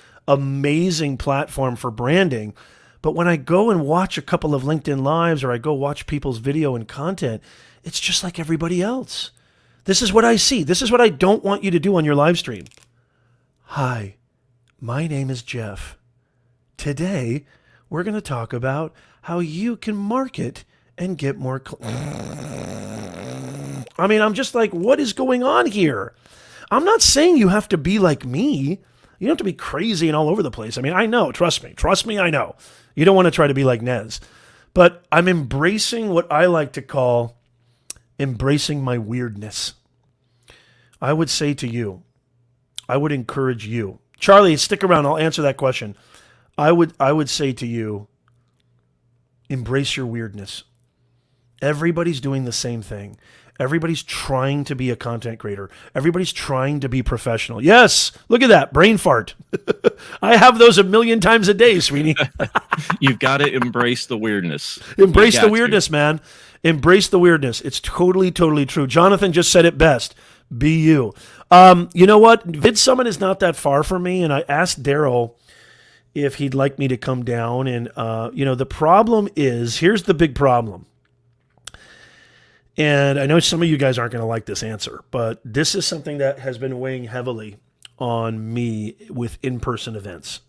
platform for branding. But when I go and watch a couple of LinkedIn Lives or I go watch people's video and content, it's just like everybody else. This is what I see. This is what I don't want you to do on your live stream. Hi, my name is Jeff. Today, we're going to talk about how you can market and get more. I'm just like, what is going on here? I'm not saying you have to be like me. You don't have to be crazy and all over the place. I know. Trust me, I know. You don't want to try to be like Nez. But I'm embracing what I like to call embracing my weirdness. I would say to you, I would encourage you. Charlie, stick around. I'll answer that question. I would say to you, embrace your weirdness. Everybody's doing the same thing. Everybody's trying to be a content creator. Everybody's trying to be professional. Yes, look at that, brain fart. I have those a million times a day, sweetie. You've got to embrace the weirdness. Embrace the weirdness, man. Embrace the weirdness. It's totally, totally true. Jonathan just said it best. Be you. You know what? Vid Summit is not that far from me, and I asked Daryl if he'd like me to come down. And, the problem is, here's the big problem. And I know some of you guys aren't going to like this answer, but this is something that has been weighing heavily on me with in-person events.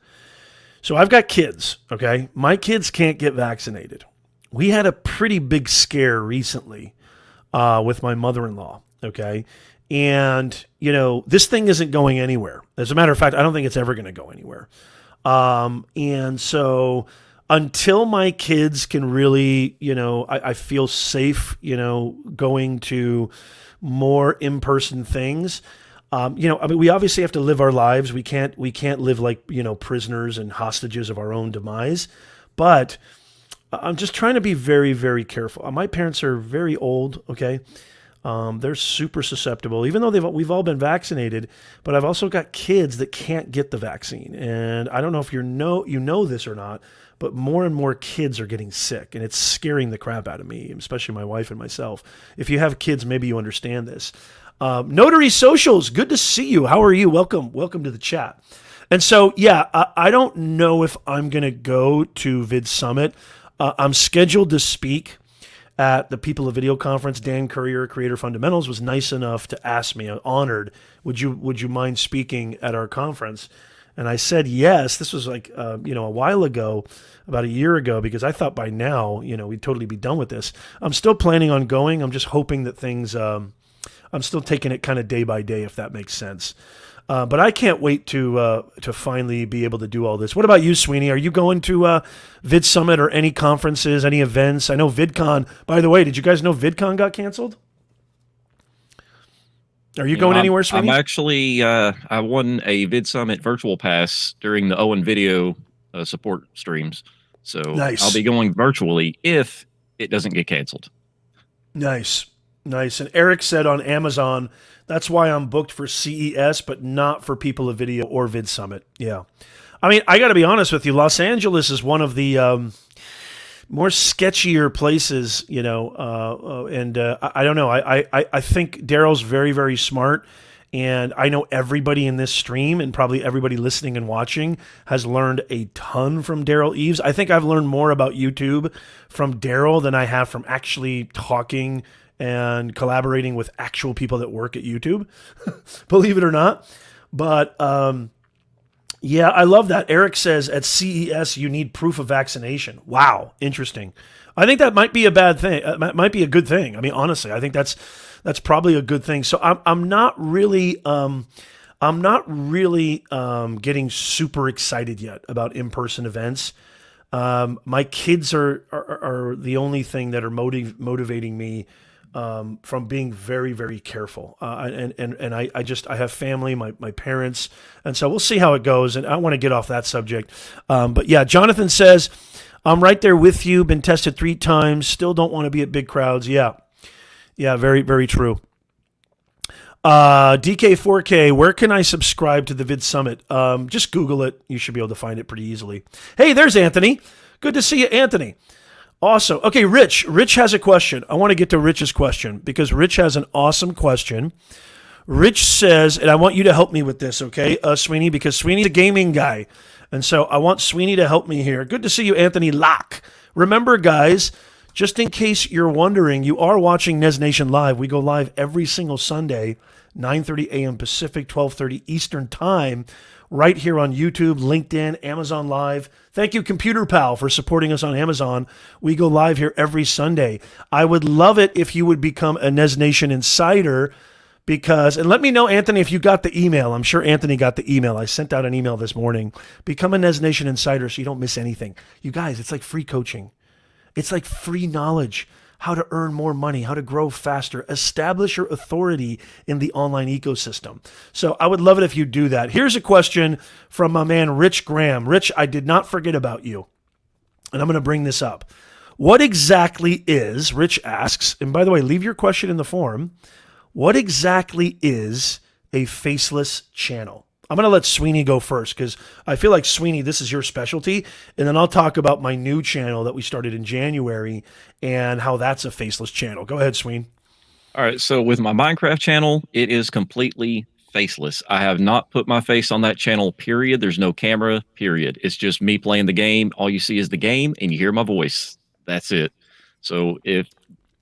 So I've got kids, okay? My kids can't get vaccinated. We had a pretty big scare recently with my mother-in-law, okay? And, this thing isn't going anywhere. As a matter of fact, I don't think it's ever going to go anywhere. And so until my kids can really, I feel safe, going to more in-person things. We obviously have to live our lives. We can't live like, prisoners and hostages of our own demise. But I'm just trying to be very, very careful. My parents are very old, okay? They're super susceptible, even though we've all been vaccinated. But I've also got kids that can't get the vaccine, and I don't know if you know this or not, but more and more kids are getting sick, and it's scaring the crap out of me, especially my wife and myself. If you have kids, maybe you understand this. Notary Socials, good to see you. How are you? Welcome to the chat. And so, yeah, I don't know if I'm going to go to Vid Summit. I'm scheduled to speak at the People of Video conference. Dan Courier, Creator Fundamentals, was nice enough to ask me, I'm honored, would you mind speaking at our conference? And I said yes. This was like, a while ago, about a year ago, because I thought by now, we'd totally be done with this. I'm still planning on going. I'm just hoping that things, I'm still taking it kind of day by day, if that makes sense. But I can't wait to finally be able to do all this. What about you, Sweeney? Are you going to Vid Summit or any conferences, any events? I know VidCon. By the way, did you guys know VidCon got canceled? Are you going anywhere, Sweeney? I'm actually, I won a Vid Summit virtual pass during the Owen Video support streams. So nice. I'll be going virtually if it doesn't get canceled. Nice. And Eric said on Amazon, that's why I'm booked for CES, but not for People of Video or Vid Summit. Yeah. I got to be honest with you. Los Angeles is one of the more sketchier places, and I don't know. I think Daryl's very, very smart, and I know everybody in this stream and probably everybody listening and watching has learned a ton from Daryl Eves. I think I've learned more about YouTube from Daryl than I have from actually talking and collaborating with actual people that work at YouTube, believe it or not. But yeah, I love that. Eric says at CES, you need proof of vaccination. Wow. Interesting. I think that might be a bad thing. It might be a good thing. Honestly, I think that's probably a good thing. So I'm not really, I'm not really getting super excited yet about in-person events. My kids are the only thing that are motivating me from being very, very careful. I have family, my parents, and so we'll see how it goes. And I want to get off that subject. But yeah, Jonathan says, I'm right there with you. Been tested 3 times. Still don't want to be at big crowds. Yeah, very, very true. DK4K, where can I subscribe to the Vid Summit? Just Google it. You should be able to find it pretty easily. Hey, there's Anthony. Good to see you, Anthony. Awesome. Okay, Rich. Rich has a question. I want to get to Rich's question because Rich has an awesome question. Rich says, and I want you to help me with this, okay, Sweeney, because Sweeney's a gaming guy. And so I want Sweeney to help me here. Good to see you, Anthony Locke. Remember, guys, just in case you're wondering, you are watching Nez Nation Live. We go live every single Sunday, 9:30 a.m. Pacific, 12:30 Eastern Time, right here on YouTube, LinkedIn, Amazon Live. Thank you, Computer Pal, for supporting us on Amazon. We go live here every Sunday. I would love it if you would become a Nez Nation Insider because, and let me know, Anthony, if you got the email. I'm sure Anthony got the email. I sent out an email this morning. Become a Nez Nation Insider so you don't miss anything. You guys, it's like free coaching. It's like free knowledge, how to earn more money, how to grow faster, establish your authority in the online ecosystem. So I would love it if you do that. Here's a question from my man, Rich Graham. Rich, I did not forget about you, and I'm going to bring this up. What exactly is, Rich asks, and by the way, leave your question in the forum, what exactly is a faceless channel? I'm going to let Sweeney go first because I feel like, Sweeney, this is your specialty. And then I'll talk about my new channel that we started in January and how that's a faceless channel. Go ahead, Sweeney. All right. So with my Minecraft channel, it is completely faceless. I have not put my face on that channel, period. There's no camera, period. It's just me playing the game. All you see is the game and you hear my voice. That's it. So if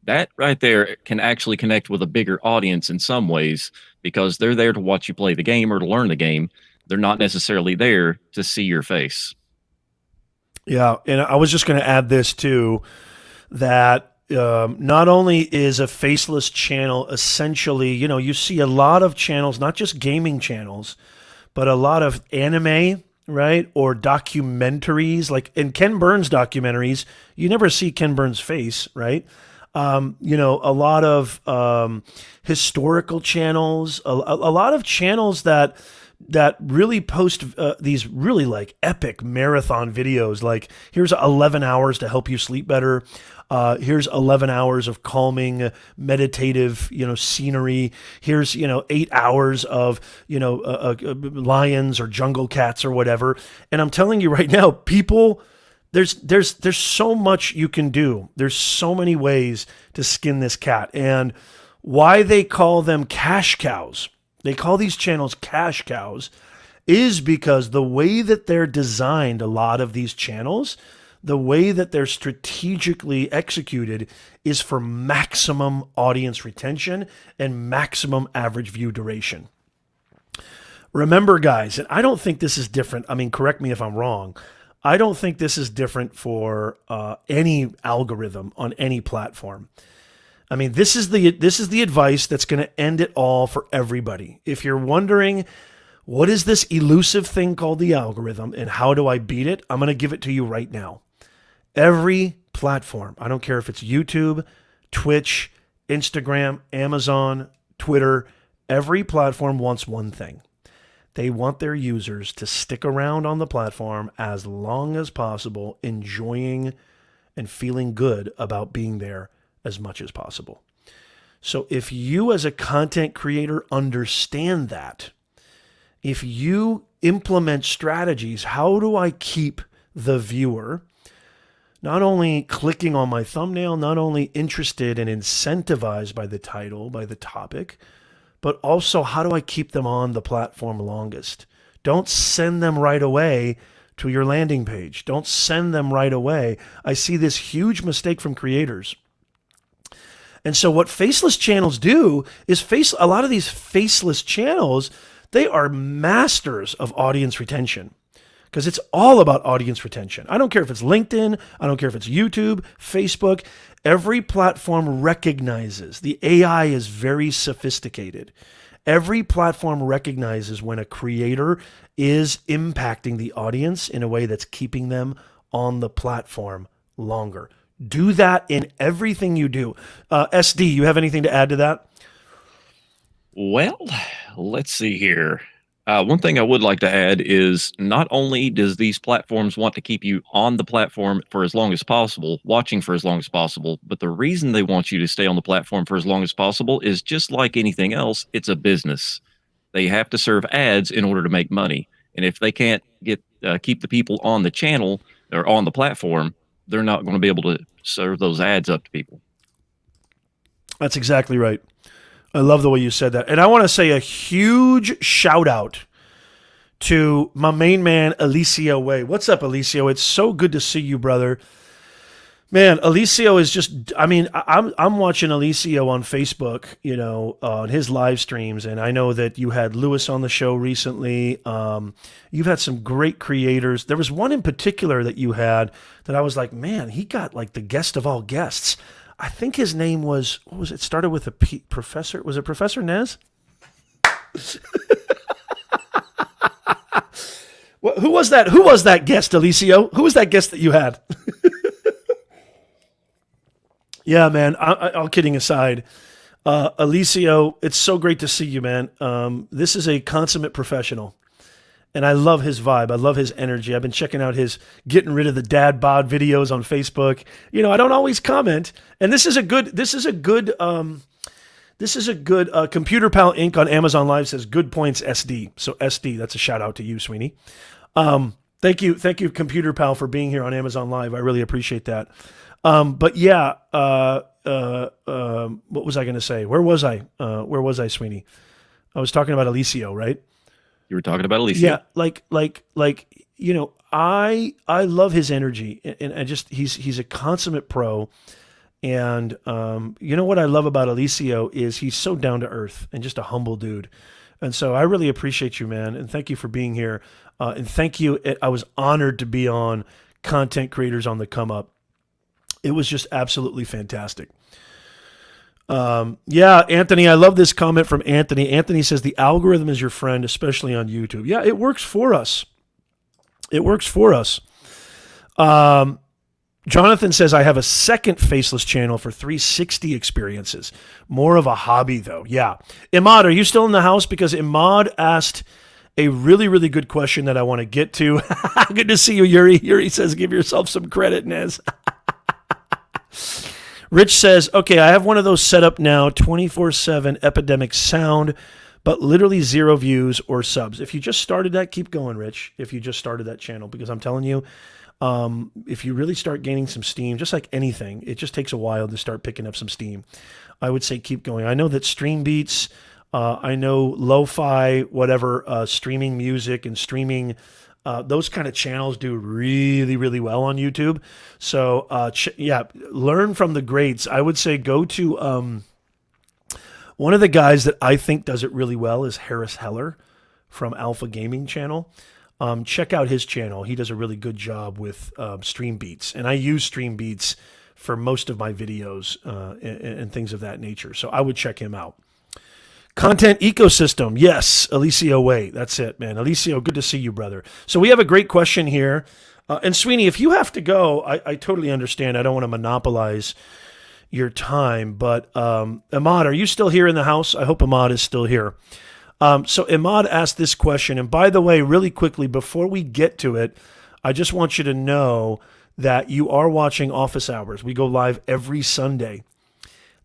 that right there can actually connect with a bigger audience in some ways, because they're there to watch you play the game or to learn the game. They're not necessarily there to see your face. Yeah, and I was just going to add this too, that not only is a faceless channel essentially, you see a lot of channels, not just gaming channels, but a lot of anime, right? Or documentaries, like in Ken Burns documentaries, you never see Ken Burns' face, right? A lot of historical channels, a lot of channels that really post these really like epic marathon videos. Like here's 11 hours to help you sleep better. Here's 11 hours of calming, meditative, scenery. Here's, 8 hours of, lions or jungle cats or whatever. And I'm telling you right now, people, there's so much you can do. There's so many ways to skin this cat. And why they call them cash cows, they call these channels cash cows, is because the way that they're designed, a lot of these channels, the way that they're strategically executed is for maximum audience retention and maximum average view duration. Remember, guys, and I don't think this is different. I mean, correct me if I'm wrong. I don't think this is different for any algorithm on any platform. I mean, this is the advice that's going to end it all for everybody. If you're wondering, what is this elusive thing called the algorithm and how do I beat it? I'm going to give it to you right now. Every platform, I don't care if it's YouTube, Twitch, Instagram, Amazon, Twitter, every platform wants one thing. They want their users to stick around on the platform as long as possible, enjoying and feeling good about being there as much as possible. So if you as a content creator understand that, if you implement strategies, how do I keep the viewer not only clicking on my thumbnail, not only interested and incentivized by the title, by the topic, but also how do I keep them on the platform longest? Don't send them right away to your landing page. Don't send them right away. I see this huge mistake from creators. And so what faceless channels do is a lot of these faceless channels, they are masters of audience retention because it's all about audience retention. I don't care if it's LinkedIn. I don't care if it's YouTube, Facebook. Every platform recognizes the AI is very sophisticated. Every platform recognizes when a creator is impacting the audience in a way that's keeping them on the platform longer. Do that in everything you do. SD, you have anything to add to that? Well, let's see here. One thing I would like to add is not only does these platforms want to keep you on the platform for as long as possible, watching for as long as possible, but the reason they want you to stay on the platform for as long as possible is just like anything else, it's a business. They have to serve ads in order to make money. And if they can't keep the people on the channel or on the platform, they're not going to be able to serve those ads up to people. That's exactly right. I love the way you said that. And I want to say a huge shout out to my main man, Alicio Way. What's up, Alicio? It's so good to see you, brother. Man, Alicio is just, I mean, I'm watching Alicio on Facebook, you know, on his live streams. And I know that you had Lewis on the show recently. You've had some great creators. There was one in particular that you had that I was like, man, he got like the guest of all guests. I think his name was, what was it? Started with a P, Professor, was it Professor Nez? Who was that? Who was that guest, Alicio? Who was that guest that you had? Yeah, man, all kidding aside, Alicio, it's so great to see you, man. This is a consummate professional. And I love his vibe. I love his energy. I've been checking out his getting rid of the dad bod videos on Facebook. You know, I don't always comment. And this is a good Computer Pal Inc. on Amazon Live says good points SD. So SD, that's a shout out to you, Sweeney. Thank you, Computer Pal, for being here on Amazon Live. I really appreciate that. But yeah, what was I going to say? Where was I, Sweeney? I was talking about Alicio, right? You were talking about Alicia. Yeah, like you know, I love his energy, and I just he's a consummate pro, and you know what I love about Alicio is he's so down to earth and just a humble dude, and so I really appreciate you, man, and thank you for being here, and thank you. I was honored to be on Content Creators on the Come Up. It was just absolutely fantastic. Yeah, Anthony, I love this comment from Anthony. Anthony says the algorithm is your friend, especially on YouTube. Yeah, it works for us. It works for us. Jonathan says I have a second faceless channel for 360 experiences. More of a hobby, though. Yeah. Imad, are you still in the house? Because Imad asked a really, really good question that I want to get to. Good to see you, Yuri. Yuri says give yourself some credit, Nez. Rich says, okay, I have one of those set up now, 24/7 epidemic sound, but literally 0 views or subs. If you just started that, keep going, Rich, if you just started that channel, because I'm telling you, if you really start gaining some steam, just like anything, it just takes a while to start picking up some steam. I would say keep going. I know that Stream Beats, I know Lo-Fi, whatever, streaming music and streaming those kind of channels do really, really well on YouTube. So, yeah, learn from the greats. I would say go to one of the guys that I think does it really well is Harris Heller from Alpha Gaming Channel. Check out his channel. He does a really good job with Stream Beats. And I use Stream Beats for most of my videos and things of that nature. So I would check him out. Content ecosystem. Yes, Alicio Way. That's it, man. Alicio, good to see you, brother. So we have a great question here. And Sweeney, if you have to go, I totally understand. I don't want to monopolize your time. But Ahmad, are you still here in the house? I hope Ahmad is still here. So Ahmad asked this question. And by the way, really quickly, before we get to it, I just want you to know that you are watching Office Hours. We go live every Sunday.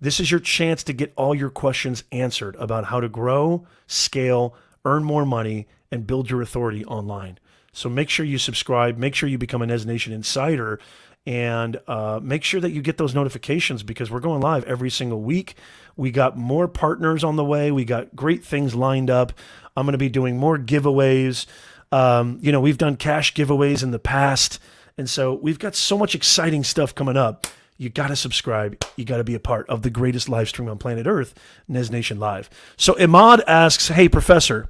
This is your chance to get all your questions answered about how to grow, scale, earn more money, and build your authority online. So make sure you subscribe, make sure you become a Nez Nation Insider, and make sure that you get those notifications because we're going live every single week. We got more partners on the way. We got great things lined up. I'm going to be doing more giveaways. You know, we've done cash giveaways in the past, and so we've got so much exciting stuff coming up. You got to subscribe. You got to be a part of the greatest live stream on planet Earth, Nez Nation Live. So Imad asks, hey, Professor,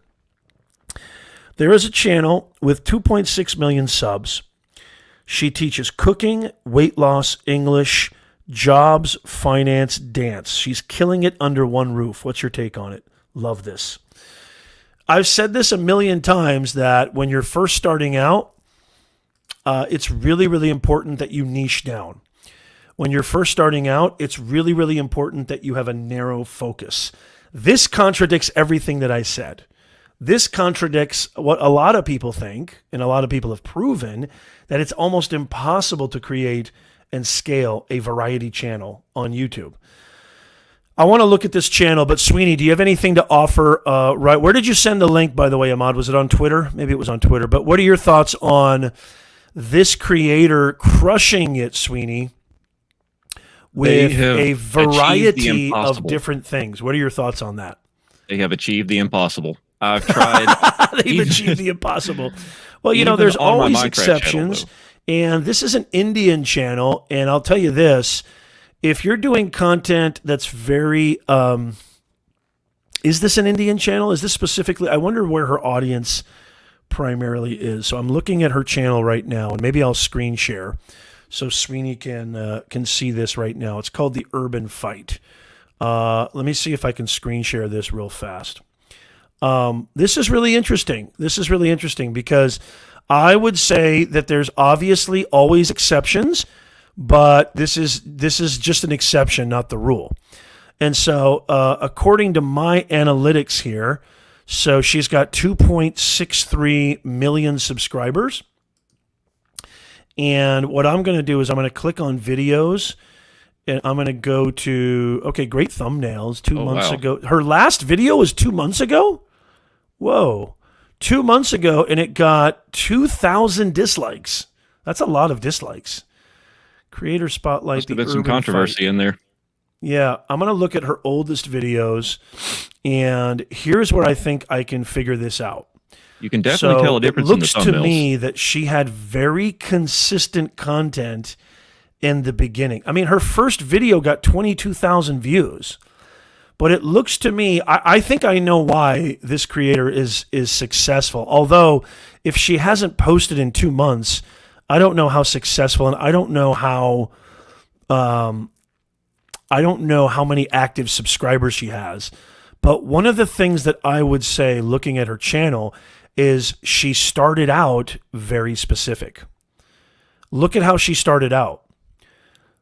there is a channel with 2.6 million subs. She teaches cooking, weight loss, English, jobs, finance, dance. She's killing it under one roof. What's your take on it? love this. I've said this a million times that when you're first starting out, it's really, really important that you niche down. When you're first starting out, it's really, really important that you have a narrow focus. This contradicts everything that I said. This contradicts what a lot of people think, and a lot of people have proven, that it's almost impossible to create and scale a variety channel on YouTube. I want to look at this channel, but Sweeney, do you have anything to offer? Right, where did you send the link, by the way, Ahmad? Was it on Twitter? Maybe it was on Twitter. But what are your thoughts on this creator crushing it, Sweeney, with a variety of different things? What are your thoughts on that? They have achieved the impossible. I've tried. They've achieved the impossible. Well, you know, there's always exceptions. And this is an Indian channel. And I'll tell you this, if you're doing content that's very, is this an Indian channel? Is this specifically, I wonder where her audience primarily is. So I'm looking at her channel right now, and maybe I'll screen share so Sweeney can see this right now. It's called The Urban Fight. Let me see if I can screen share this real fast. This is really interesting. This is really interesting because I would say that there's obviously always exceptions, but this is just an exception, not the rule. And so according to my analytics here, so she's got 2.63 million subscribers. And what I'm going to do is I'm going to click on videos, and I'm going to go to, okay, great thumbnails, 2 months ago. Her last video was 2 months ago? Whoa. 2 months ago, and it got 2,000 dislikes. That's a lot of dislikes. Creator Spotlight. Must have been some controversy in there. Yeah, I'm going to look at her oldest videos, and here's where I think I can figure this out. You can definitely tell a difference in the thumbnails. It looks to me that she had very consistent content in the beginning. I mean, her first video got 22,000 views. But it looks to me, I think I know why this creator is successful. Although, if she hasn't posted in 2 months, I don't know how successful, and I don't know how many active subscribers she has. But one of the things that I would say, looking at her channel, is she started out very specific. Look at how she started out.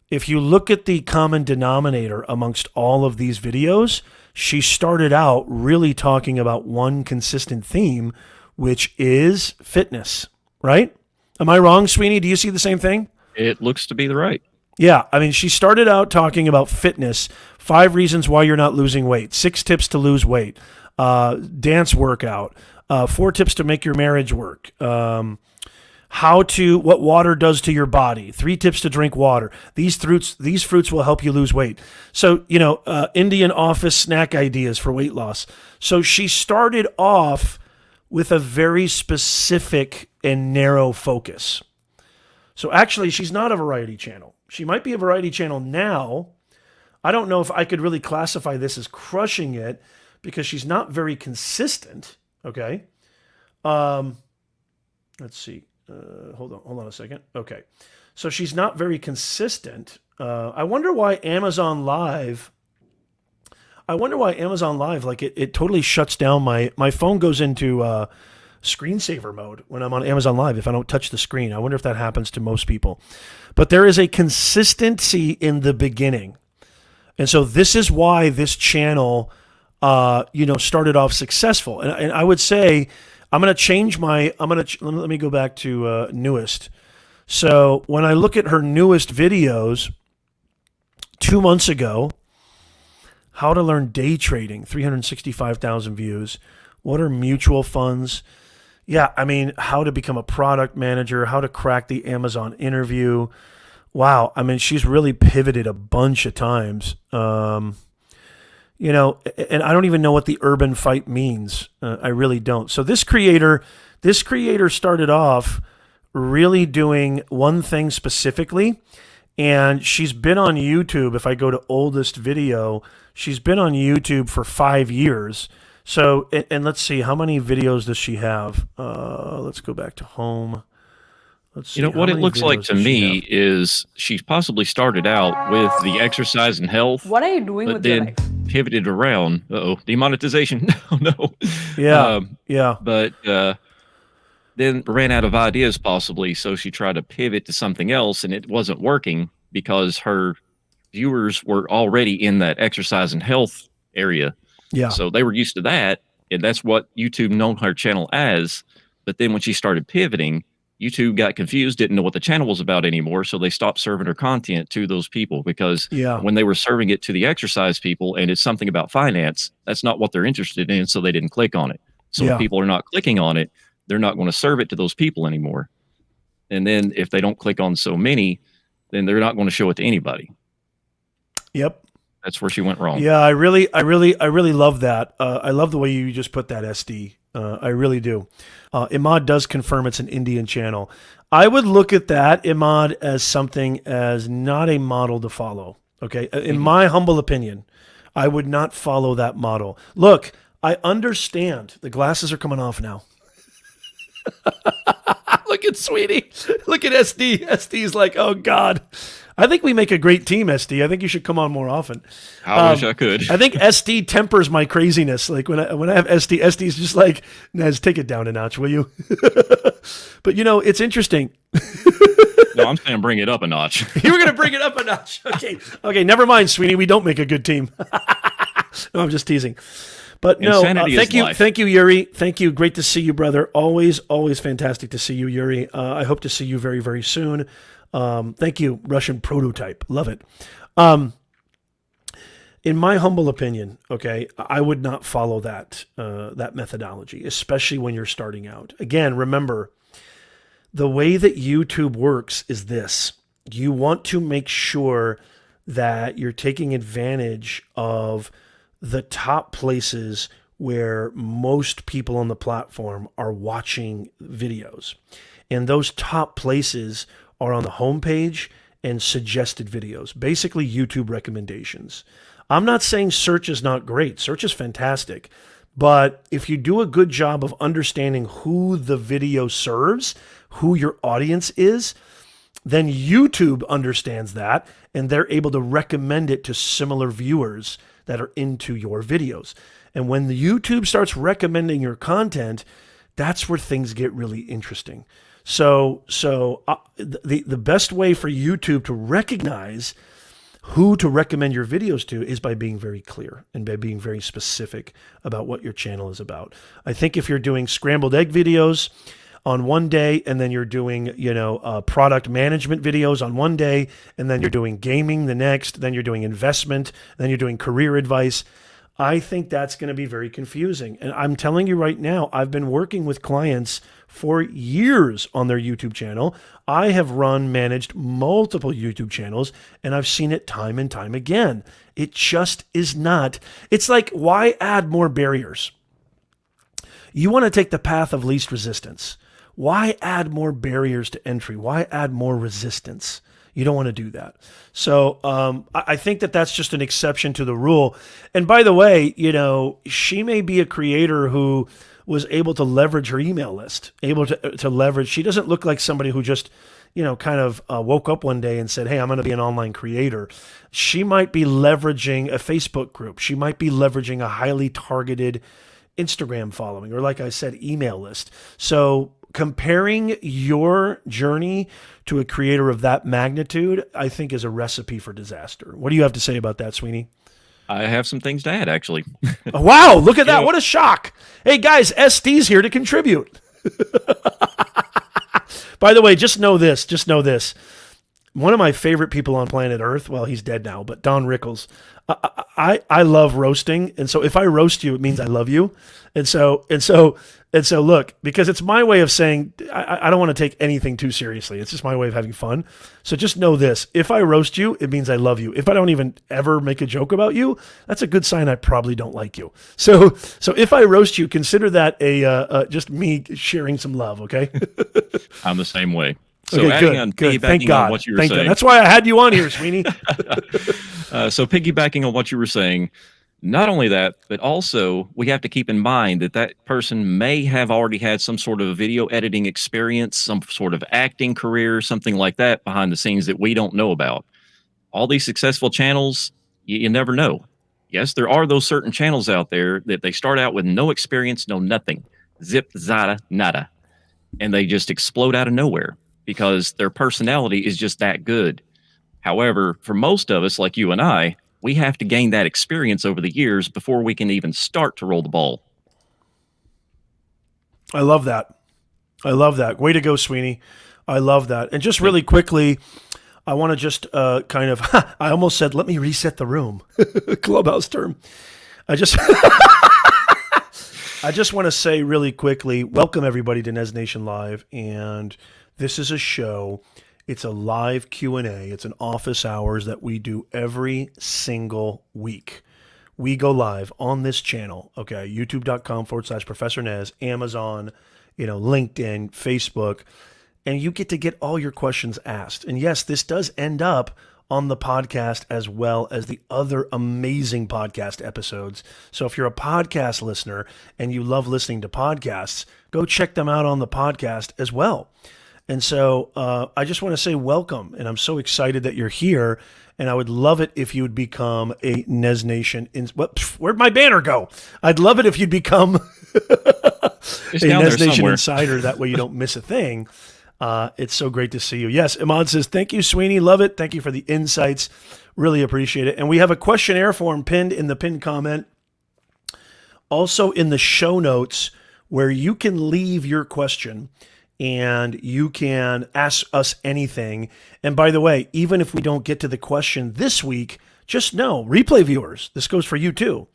If you look at the common denominator amongst all of these videos, she started out really talking about one consistent theme, which is fitness, right? Am I wrong, Sweeney? Do you see the same thing? It looks to be the right. Yeah, I mean, she started out talking about fitness, 5 reasons why you're not losing weight, 6 tips to lose weight, dance workout, 4 tips to make your marriage work, what water does to your body, 3 tips to drink water. These fruits will help you lose weight. So, Indian office snack ideas for weight loss. So she started off with a very specific and narrow focus. So actually, she's not a variety channel. She might be a variety channel now. I don't know if I could really classify this as crushing it because she's not very consistent. Okay. Let's see. Hold on a second. Okay. So she's not very consistent. I wonder why Amazon Live, like it totally shuts down my phone goes into screensaver mode when I'm on Amazon Live if I don't touch the screen. I wonder if that happens to most people. But there is a consistency in the beginning. And so this is why this channel started off successful. And I would say I'm going to change let me go back to newest. So when I look at her newest videos, 2 months ago, how to learn day trading, 365,000 views. What are mutual funds? Yeah, I mean, how to become a product manager, how to crack the Amazon interview. Wow, I mean, she's really pivoted a bunch of times. And I don't even know what the urban fight means. I really don't. So this creator started off really doing one thing specifically, and she's been on YouTube. If I go to oldest video, she's been on YouTube for 5 years. So, and let's see, how many videos does she have? Let's go back to home. Let's see. What it looks like to me is she possibly started out with the exercise and health. What are you doing with your life? pivoted around. Demonetization. No. Yeah. Yeah. But then ran out of ideas possibly, so she tried to pivot to something else, and it wasn't working because her viewers were already in that exercise and health area. Yeah. So they were used to that, and that's what YouTube known her channel as. But then when she started pivoting, YouTube got confused, didn't know what the channel was about anymore, so they stopped serving her content to those people because Yeah. when they were serving it to the exercise people and it's something about finance, that's not what they're interested in, so they didn't click on it. So Yeah. if people are not clicking on it, they're not going to serve it to those people anymore. And then if they don't click on so many, then they're not going to show it to anybody. Yep. That's where she went wrong. Yeah, I really love that. I love the way you just put that, SD. I really do. Imad does confirm it's an Indian channel. I would look at that, Imad, as something as not a model to follow. Okay, in my humble opinion, I would not follow that model. Look, I understand. The glasses are coming off now. Look at Sweetie. Look at SD. SD's like, oh God. I think we make a great team, SD. I think you should come on more often. I wish I could. I think SD tempers my craziness. Like when I have SD, SD's just like, Nez, take it down a notch, will you? But you know, it's interesting. No, I'm saying bring it up a notch. You were going to bring it up a notch. Okay, never mind, Sweeney. We don't make a good team. No, I'm just teasing. But no, thank you, Yuri. Thank you. Great to see you, brother. Always fantastic to see you, Yuri. I hope to see you very, very soon. Thank you, Russian Prototype. Love it. In my humble opinion, okay, I would not follow that methodology, especially when you're starting out. Again, remember, the way that YouTube works is this. You want to make sure that you're taking advantage of the top places where most people on the platform are watching videos. And those top places are on the homepage and suggested videos, basically YouTube recommendations. I'm not saying search is not great. Search is fantastic. But if you do a good job of understanding who the video serves, who your audience is, then YouTube understands that and they're able to recommend it to similar viewers that are into your videos. And when the YouTube starts recommending your content, that's where things get really interesting. So the best way for YouTube to recognize who to recommend your videos to is by being very clear and by being very specific about what your channel is about. I think if you're doing scrambled egg videos on one day, and then you're doing, product management videos on one day, and then you're doing gaming the next, then you're doing investment, then you're doing career advice, I think that's going to be very confusing. And I'm telling you right now, I've been working with clients for years on their YouTube channel. I have managed multiple YouTube channels, and I've seen it time and time again. It just is not. It's like, why add more barriers? You want to take the path of least resistance. Why add more barriers to entry? Why add more resistance? You don't want to do that. So I think that that's just an exception to the rule. And by the way, she may be a creator who was able to leverage her email list, able to leverage. She doesn't look like somebody who just, kind of woke up one day and said, hey, I'm going to be an online creator. She might be leveraging a Facebook group. She might be leveraging a highly targeted Instagram following, or like I said, email list. So comparing your journey to a creator of that magnitude, I think, is a recipe for disaster. What do you have to say about that, Sweeney? I have some things to add, actually. Wow, look at that. What a shock. Hey, guys, SD's here to contribute. By the way, just know this. One of my favorite people on planet Earth, well, he's dead now, but Don Rickles. I love roasting, and so if I roast you, it means I love you. And so look, because it's my way of saying I don't want to take anything too seriously. It's just my way of having fun. So just know this: if I roast you, it means I love you. If I don't even ever make a joke about you, that's a good sign I probably don't like you. So if I roast you, consider that just me sharing some love. Okay. I'm the same way. So okay, piggybacking on what you were saying. That's why I had you on here, Sweeney. So piggybacking on what you were saying, not only that, but also we have to keep in mind that person may have already had some sort of video editing experience, some sort of acting career, something like that behind the scenes that we don't know about. All these successful channels, you never know. Yes, there are those certain channels out there that they start out with no experience, no nothing, zip, zada, nada, and they just explode out of nowhere because their personality is just that good. However, for most of us, like you and I, we have to gain that experience over the years before we can even start to roll the ball. I love that. I love that. Way to go, Sweeney. I love that. And just really quickly, I want to just kind of, I almost said, let me reset the room. Clubhouse term. I just want to say really quickly, welcome everybody to Nez Nation Live. And this is a show. It's a live Q&A. It's an office hours that we do every single week. We go live on this channel, okay, youtube.com/Professor Nez, Amazon, LinkedIn, Facebook, and you get all your questions asked. And yes, this does end up on the podcast as well as the other amazing podcast episodes. So if you're a podcast listener and you love listening to podcasts, go check them out on the podcast as well. And so I just want to say welcome, and I'm so excited that you're here. And I would love it if you would become a Nez Nation. Where'd my banner go? I'd love it if you'd become a Nez Nation insider. That way you don't miss a thing. It's so great to see you. Yes, Iman says, thank you, Sweeney. Love it. Thank you for the insights. Really appreciate it. And we have a questionnaire form pinned in the pinned comment. Also in the show notes where you can leave your question and you can ask us anything. And by the way, even if we don't get to the question this week, just know, replay viewers, this goes for you too.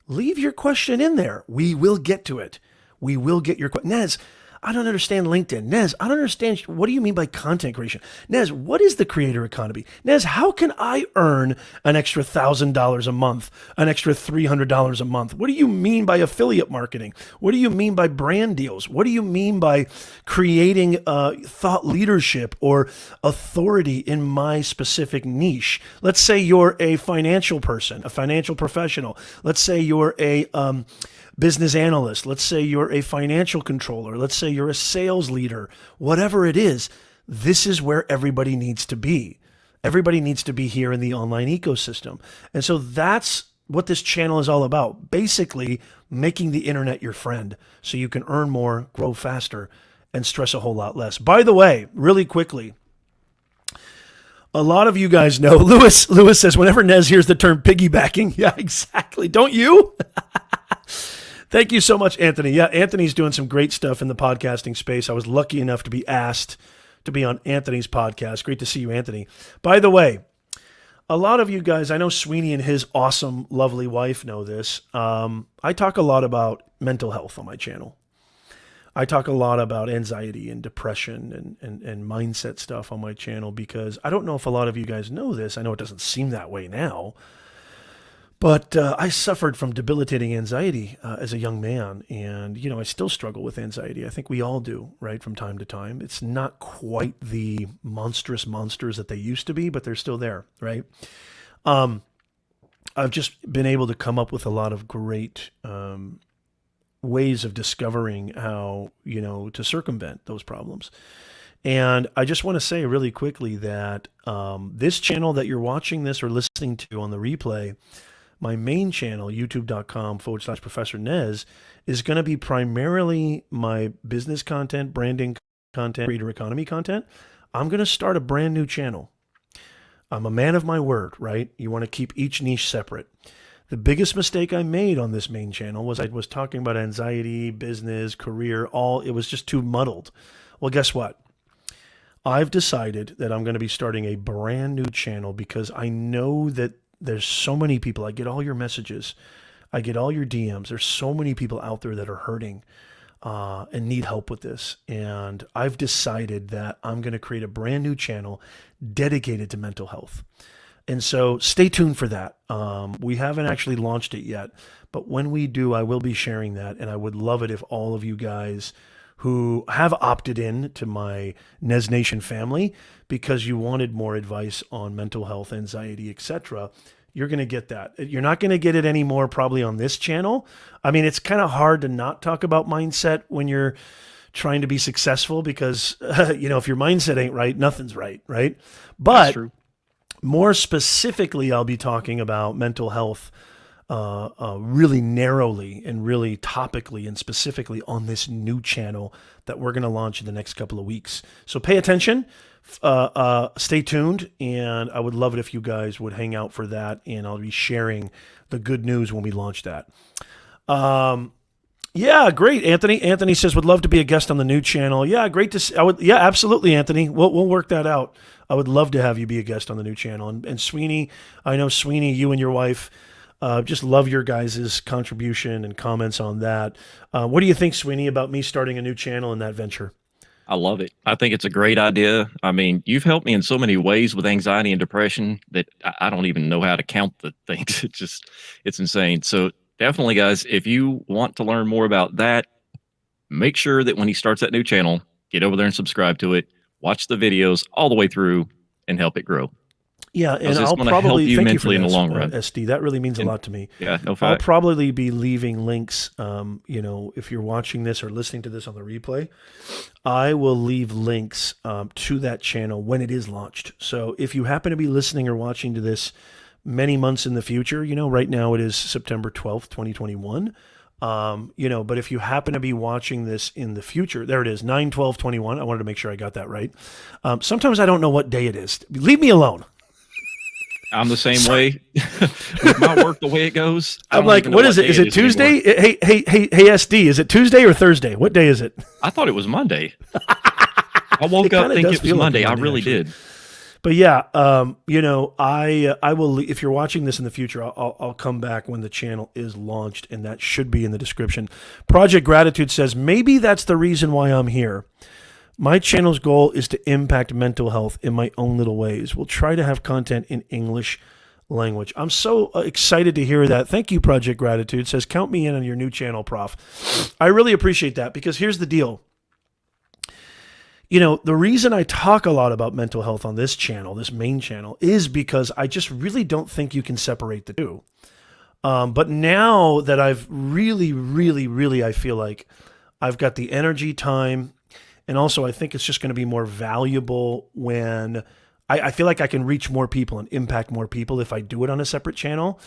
Leave your question in there. We will get to it. We will get your question. Nez, I don't understand LinkedIn. Nez, I don't understand. What do you mean by content creation? Nez, what is the creator economy? Nez, how can I earn an extra $1,000 a month, an extra $300 a month? What do you mean by affiliate marketing? What do you mean by brand deals? What do you mean by creating thought leadership or authority in my specific niche? Let's say you're a financial person, a financial professional. Let's say you're a business analyst. Let's say you're a financial controller. Let's say you're a sales leader. Whatever it is, this is where everybody needs to be. Everybody needs to be here in the online ecosystem. And so that's what this channel is all about. Basically, making the internet your friend so you can earn more, grow faster, and stress a whole lot less. By the way, really quickly, a lot of you guys know, Lewis says, whenever Nez hears the term piggybacking, yeah, exactly. Don't you? Thank you so much, Anthony. Yeah, Anthony's doing some great stuff in the podcasting space. I was lucky enough to be asked to be on Anthony's podcast. Great to see you, Anthony. By the way, a lot of you guys, I know Sweeney and his awesome, lovely wife know this. I talk a lot about mental health on my channel. I talk a lot about anxiety and depression and mindset stuff on my channel because I don't know if a lot of you guys know this. I know it doesn't seem that way now. But I suffered from debilitating anxiety as a young man. And, I still struggle with anxiety. I think we all do, right, from time to time. It's not quite the monstrous monsters that they used to be, but they're still there, right? I've just been able to come up with a lot of great ways of discovering how, to circumvent those problems. And I just want to say really quickly that this channel that you're watching this or listening to on the replay, my main channel, youtube.com/Professor Nez, is going to be primarily my business content, branding content, creator economy content. I'm going to start a brand new channel. I'm a man of my word, right? You want to keep each niche separate. The biggest mistake I made on this main channel was I was talking about anxiety, business, career, it was just too muddled. Well, guess what? I've decided that I'm going to be starting a brand new channel because I know that there's so many people. I get all your messages. I get all your DMs. There's so many people out there that are hurting and need help with this. And I've decided that I'm going to create a brand new channel dedicated to mental health. And so stay tuned for that. We haven't actually launched it yet, but when we do, I will be sharing that. And I would love it if all of you guys who have opted in to my Nez Nation family because you wanted more advice on mental health, anxiety, etc., you're going to get that. You're not going to get it anymore probably on this channel. I mean, it's kind of hard to not talk about mindset when you're trying to be successful because, if your mindset ain't right, nothing's right, right? But more specifically, I'll be talking about mental health really narrowly and really topically and specifically on this new channel that we're going to launch in the next couple of weeks. So pay attention, stay tuned, and I would love it if you guys would hang out for that, and I'll be sharing the good news when we launch that. Yeah, great, Anthony. Anthony says would love to be a guest on the new channel. Yeah, great to see. Yeah, absolutely, Anthony. We'll work that out. I would love to have you be a guest on the new channel. And Sweeney, I know Sweeney, you and your wife, just love your guys' contribution and comments on that. What do you think, Sweeney, about me starting a new channel in that venture? I love it. I think it's a great idea. I mean, you've helped me in so many ways with anxiety and depression that I don't even know how to count the things. It's insane. So definitely, guys, if you want to learn more about that, make sure that when he starts that new channel, get over there and subscribe to it, watch the videos all the way through, and help it grow. Yeah, and I'll probably help you thank mentally you for in that, the long run. SD. That really means a lot to me. Yeah, no I'll fact. probably be leaving links. If you're watching this or listening to this on the replay, I will leave links to that channel when it is launched. So if you happen to be listening or watching to this many months in the future, right now it is September 12th, 2021. But if you happen to be watching this in the future, there it is, 9/12/21. I wanted to make sure I got that right. Sometimes I don't know what day it is. Leave me alone. I'm the same way with my work the way it goes. I'm like, what is it? Is it Tuesday? Hey, SD, is it Tuesday or Thursday? What day is it? I thought it was Monday. I woke up thinking it was Monday. I really did. But yeah, I will. If you're watching this in the future, I'll come back when the channel is launched, and that should be in the description. Project Gratitude says maybe that's the reason why I'm here. My channel's goal is to impact mental health in my own little ways. We'll try to have content in English language. I'm so excited to hear that. Thank you, Project Gratitude. Says, count me in on your new channel, Prof. I really appreciate that, because here's the deal. The reason I talk a lot about mental health on this channel, this main channel, is because I just really don't think you can separate the two. But now that I've really, I feel like I've got the energy, time, and also I think it's just going to be more valuable when I feel like I can reach more people and impact more people if I do it on a separate channel.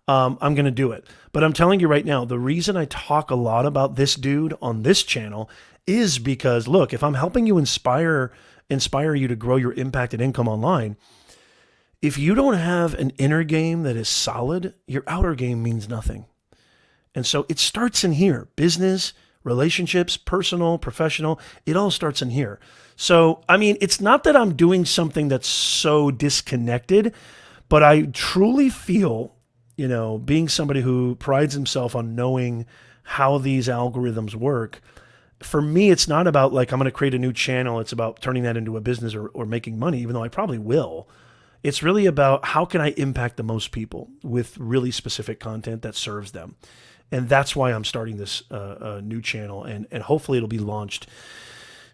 I'm going to do it. But I'm telling you right now, the reason I talk a lot about this dude on this channel is because, look, if I'm helping you inspire you to grow your impact and income online, if you don't have an inner game that is solid, your outer game means nothing. And so it starts in here. Business, relationships, personal, professional, it all starts in here. So, I mean, it's not that I'm doing something that's so disconnected, but I truly feel, being somebody who prides himself on knowing how these algorithms work, for me, it's not about like, I'm going to create a new channel. It's about turning that into a business or making money, even though I probably will. It's really about how can I impact the most people with really specific content that serves them. And that's why I'm starting this new channel, and hopefully it'll be launched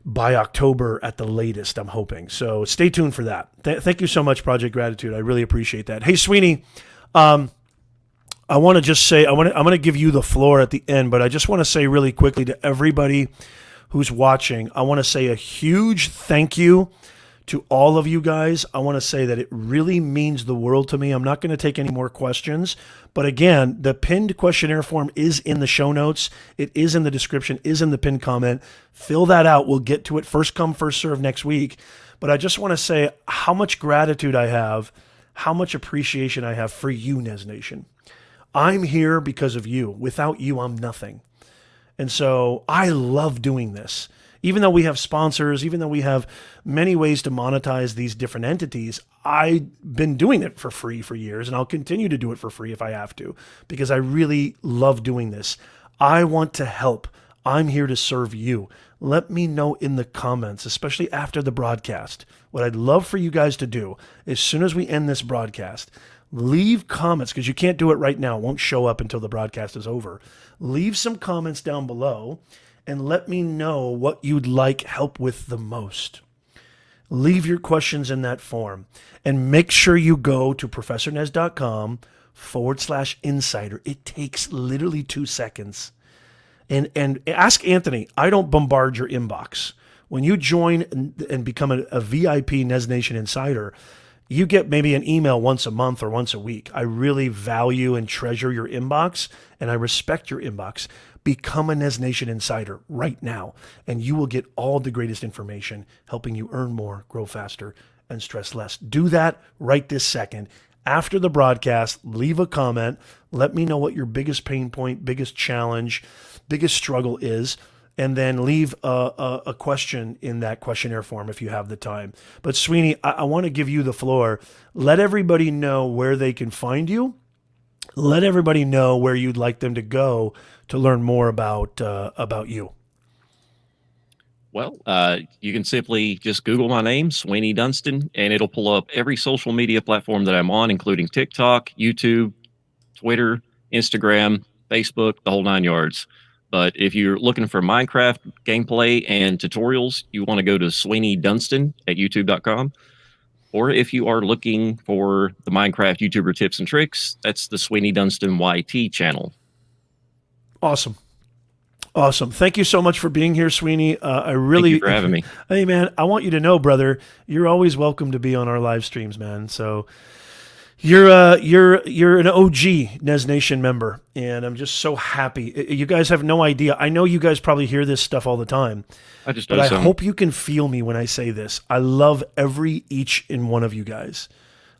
by October at the latest, I'm hoping. So stay tuned for that. Thank you so much, Project Gratitude. I really appreciate that. Hey, Sweeney, I want to just say, I'm going to give you the floor at the end, but I just want to say really quickly to everybody who's watching, I want to say a huge thank you to all of you guys. I want to say that it really means the world to me. I'm not going to take any more questions, but again, the pinned questionnaire form is in the show notes. It is in the description, is in the pinned comment. Fill that out. We'll get to it first come, first serve next week. But I just want to say how much gratitude I have, how much appreciation I have for you, Nez Nation. I'm here because of you. Without you, I'm nothing. And so I love doing this. Even though we have sponsors, even though we have many ways to monetize these different entities, I've been doing it for free for years, and I'll continue to do it for free if I have to, because I really love doing this. I want to help. I'm here to serve you. Let me know in the comments, especially after the broadcast. What I'd love for you guys to do, as soon as we end this broadcast, leave comments, because you can't do it right now. It won't show up until the broadcast is over. Leave some comments down below and let me know what you'd like help with the most. Leave your questions in that form. And make sure you go to professornez.com/insider. It takes literally 2 seconds. And ask Anthony. I don't bombard your inbox. When you join and become a VIP Nez Nation Insider, you get maybe an email once a month or once a week. I really value and treasure your inbox, and I respect your inbox. Become a Nez Nation Insider right now, and you will get all the greatest information helping you earn more, grow faster, and stress less. Do that right this second. After the broadcast, leave a comment. Let me know what your biggest pain point, biggest challenge, biggest struggle is, and then leave a question in that questionnaire form if you have the time. But Sweeney, I want to give you the floor. Let everybody know where they can find you. Let everybody know where you'd like them to go to learn more about you. Well, you can simply just Google my name, Sweeney Dunston, and it'll pull up every social media platform that I'm on, including TikTok, YouTube, Twitter, Instagram, Facebook, the whole 9 yards. But if you're looking for Minecraft gameplay and tutorials, you want to go to Sweeney Dunston at youtube.com. Or if you are looking for the Minecraft YouTuber tips and tricks, that's the Sweeney Dunston YT channel. Awesome. Thank you so much for being here, Sweeney. I really Thank you for having me. Hey, man, I want you to know, brother, you're always welcome to be on our live streams, man. So you're an OG Nez Nation member, and I'm just so happy. You guys have no idea. I know you guys probably hear this stuff all the time, but I hope you can feel me when I say this. I love each and one of you guys.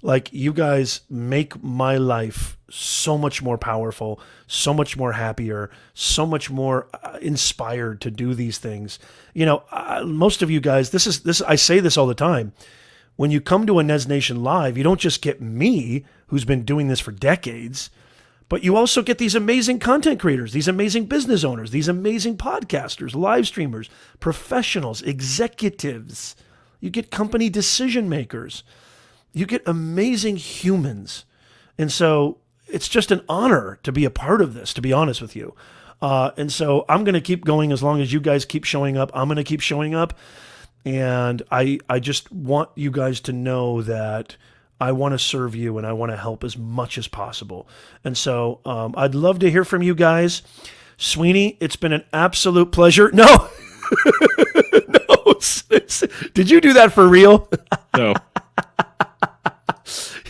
Like, you guys make my life so much more powerful, so much more happier, so much more inspired to do these things. You know, most of you guys, this I say this all the time. When you come to a Nez Nation Live, you don't just get me, who's been doing this for decades, but you also get these amazing content creators, these amazing business owners, these amazing podcasters, live streamers, professionals, executives. You get company decision makers. You get amazing humans. And so it's just an honor to be a part of this, to be honest with you. And so I'm going to keep going as long as you guys keep showing up. I'm going to keep showing up. And I just want you guys to know that I want to serve you and I want to help as much as possible. And so I'd love to hear from you guys. Sweeney, it's been an absolute pleasure. No. No. Did you do that for real? No.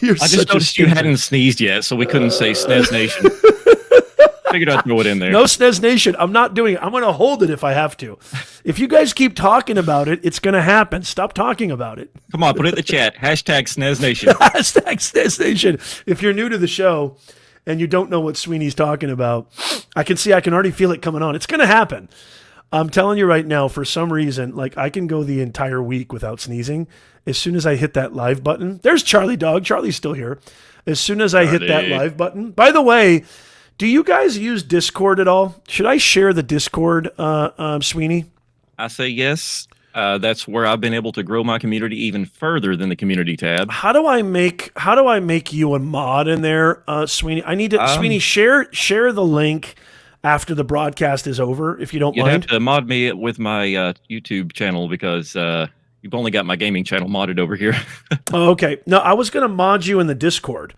I just noticed you hadn't sneezed yet, so we couldn't say Snez Nation. Figured I'd throw it in there. No Snez Nation. I'm not doing it. I'm going to hold it if I have to. If you guys keep talking about it, it's going to happen. Stop talking about it. Come on, put it in the chat. Hashtag Snez Nation. Hashtag Snez Nation. If you're new to the show and you don't know what Sweeney's talking about, I can already feel it coming on. It's going to happen. I'm telling you right now, for some reason, like, I can go the entire week without sneezing. As soon as I hit that live button, there's Charlie Dog. Charlie's still here. As soon as I hit that live button, by the way, do you guys use Discord at all? Should I share the Discord, Sweeney? I say yes. That's where I've been able to grow my community even further than the community tab. How do I make you a mod in there, Sweeney? I need to Sweeney, share the link after the broadcast is over, if you don't mind. You'd have to mod me with my YouTube channel because you've only got my gaming channel modded over here. Oh, okay. No, I was going to mod you in the Discord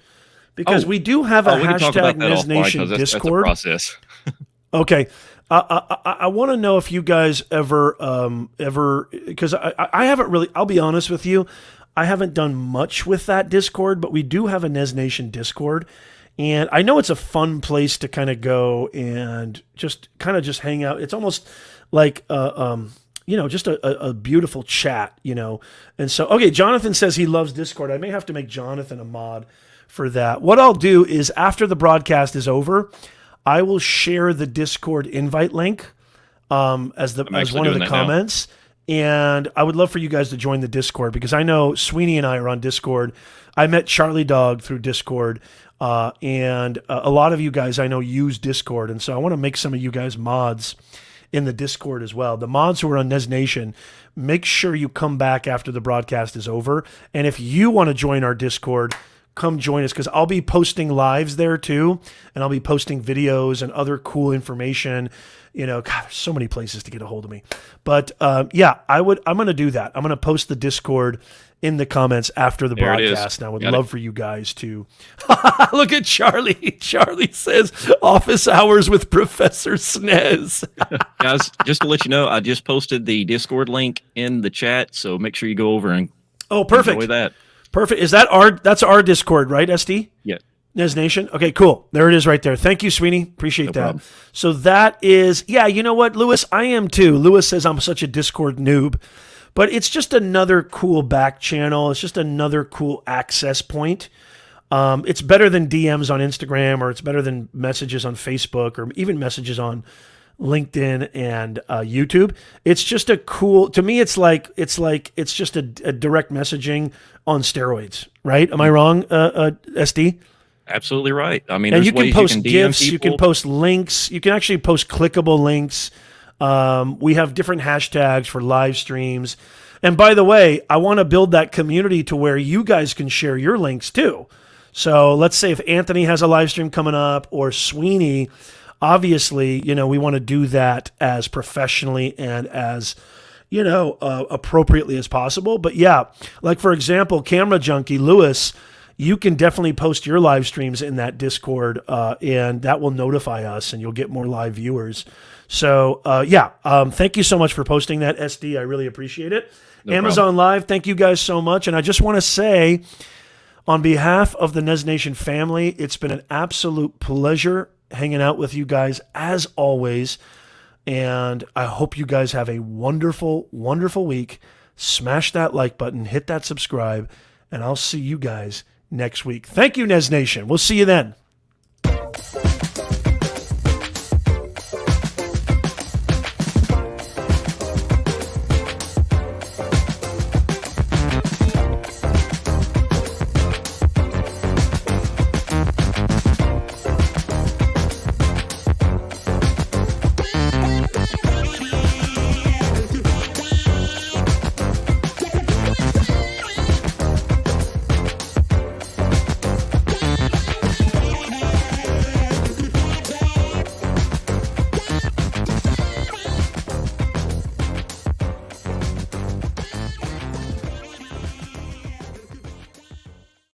because we do have a hashtag Nez Nation Discord. That's a process. Okay. I want to know if you guys ever, because I haven't really, I'll be honest with you, I haven't done much with that Discord, but we do have a Nez Nation Discord. And I know it's a fun place to kind of go and just hang out. It's almost like, just a beautiful chat, And so, okay, Jonathan says he loves Discord. I may have to make Jonathan a mod for that. What I'll do is after the broadcast is over, I will share the Discord invite link as one of the comments. Now. And I would love for you guys to join the Discord because I know Sweeney and I are on Discord. I met Charlie Dog through Discord. And a lot of you guys I know use Discord. And so I want to make some of you guys mods in the Discord as well. The mods who are on Nez Nation, make sure you come back after the broadcast is over. And if you want to join our Discord, come join us because I'll be posting lives there too. And I'll be posting videos and other cool information. God, there's so many places to get a hold of me. But I'm going to do that. I'm going to post the Discord in the comments after the broadcast. And I would love for you guys to look at Charlie. Charlie says office hours with Professor Nez. Guys, just to let you know, I just posted the Discord link in the chat. So make sure you go over and perfect. enjoy that. Perfect. That's our Discord, right, SD? Yeah. Nez Nation? Okay, cool. There it is right there. Thank you, Sweeney. Appreciate No that. problem. So that is, yeah, you know what, Lewis? I am too. Lewis says I'm such a Discord noob. But it's just another cool back channel. It's just another cool access point. It's better than DMs on Instagram, or it's better than messages on Facebook, or even messages on LinkedIn and YouTube. It's just a cool, to me, it's just a direct messaging on steroids, right? Am I wrong, SD? Absolutely right. I mean, And there's you can ways post you can DM GIFs, you people. can post links, you can actually post clickable links. We have different hashtags for live streams. And by the way, I want to build that community to where you guys can share your links too. So let's say if Anthony has a live stream coming up, or Sweeney, obviously, we want to do that as professionally and as, appropriately as possible. But yeah, like for example, Camera Junkie, Lewis, you can definitely post your live streams in that Discord, and that will notify us, and you'll get more live viewers. So thank you so much for posting that, SD. I really appreciate it. No Amazon problem. Live, thank you guys so much. And I just want to say, on behalf of the Nez Nation family, it's been an absolute pleasure hanging out with you guys as always. And I hope you guys have a wonderful, wonderful week. Smash that like button, hit that subscribe, and I'll see you guys next week. Thank you, Nez Nation. We'll see you then.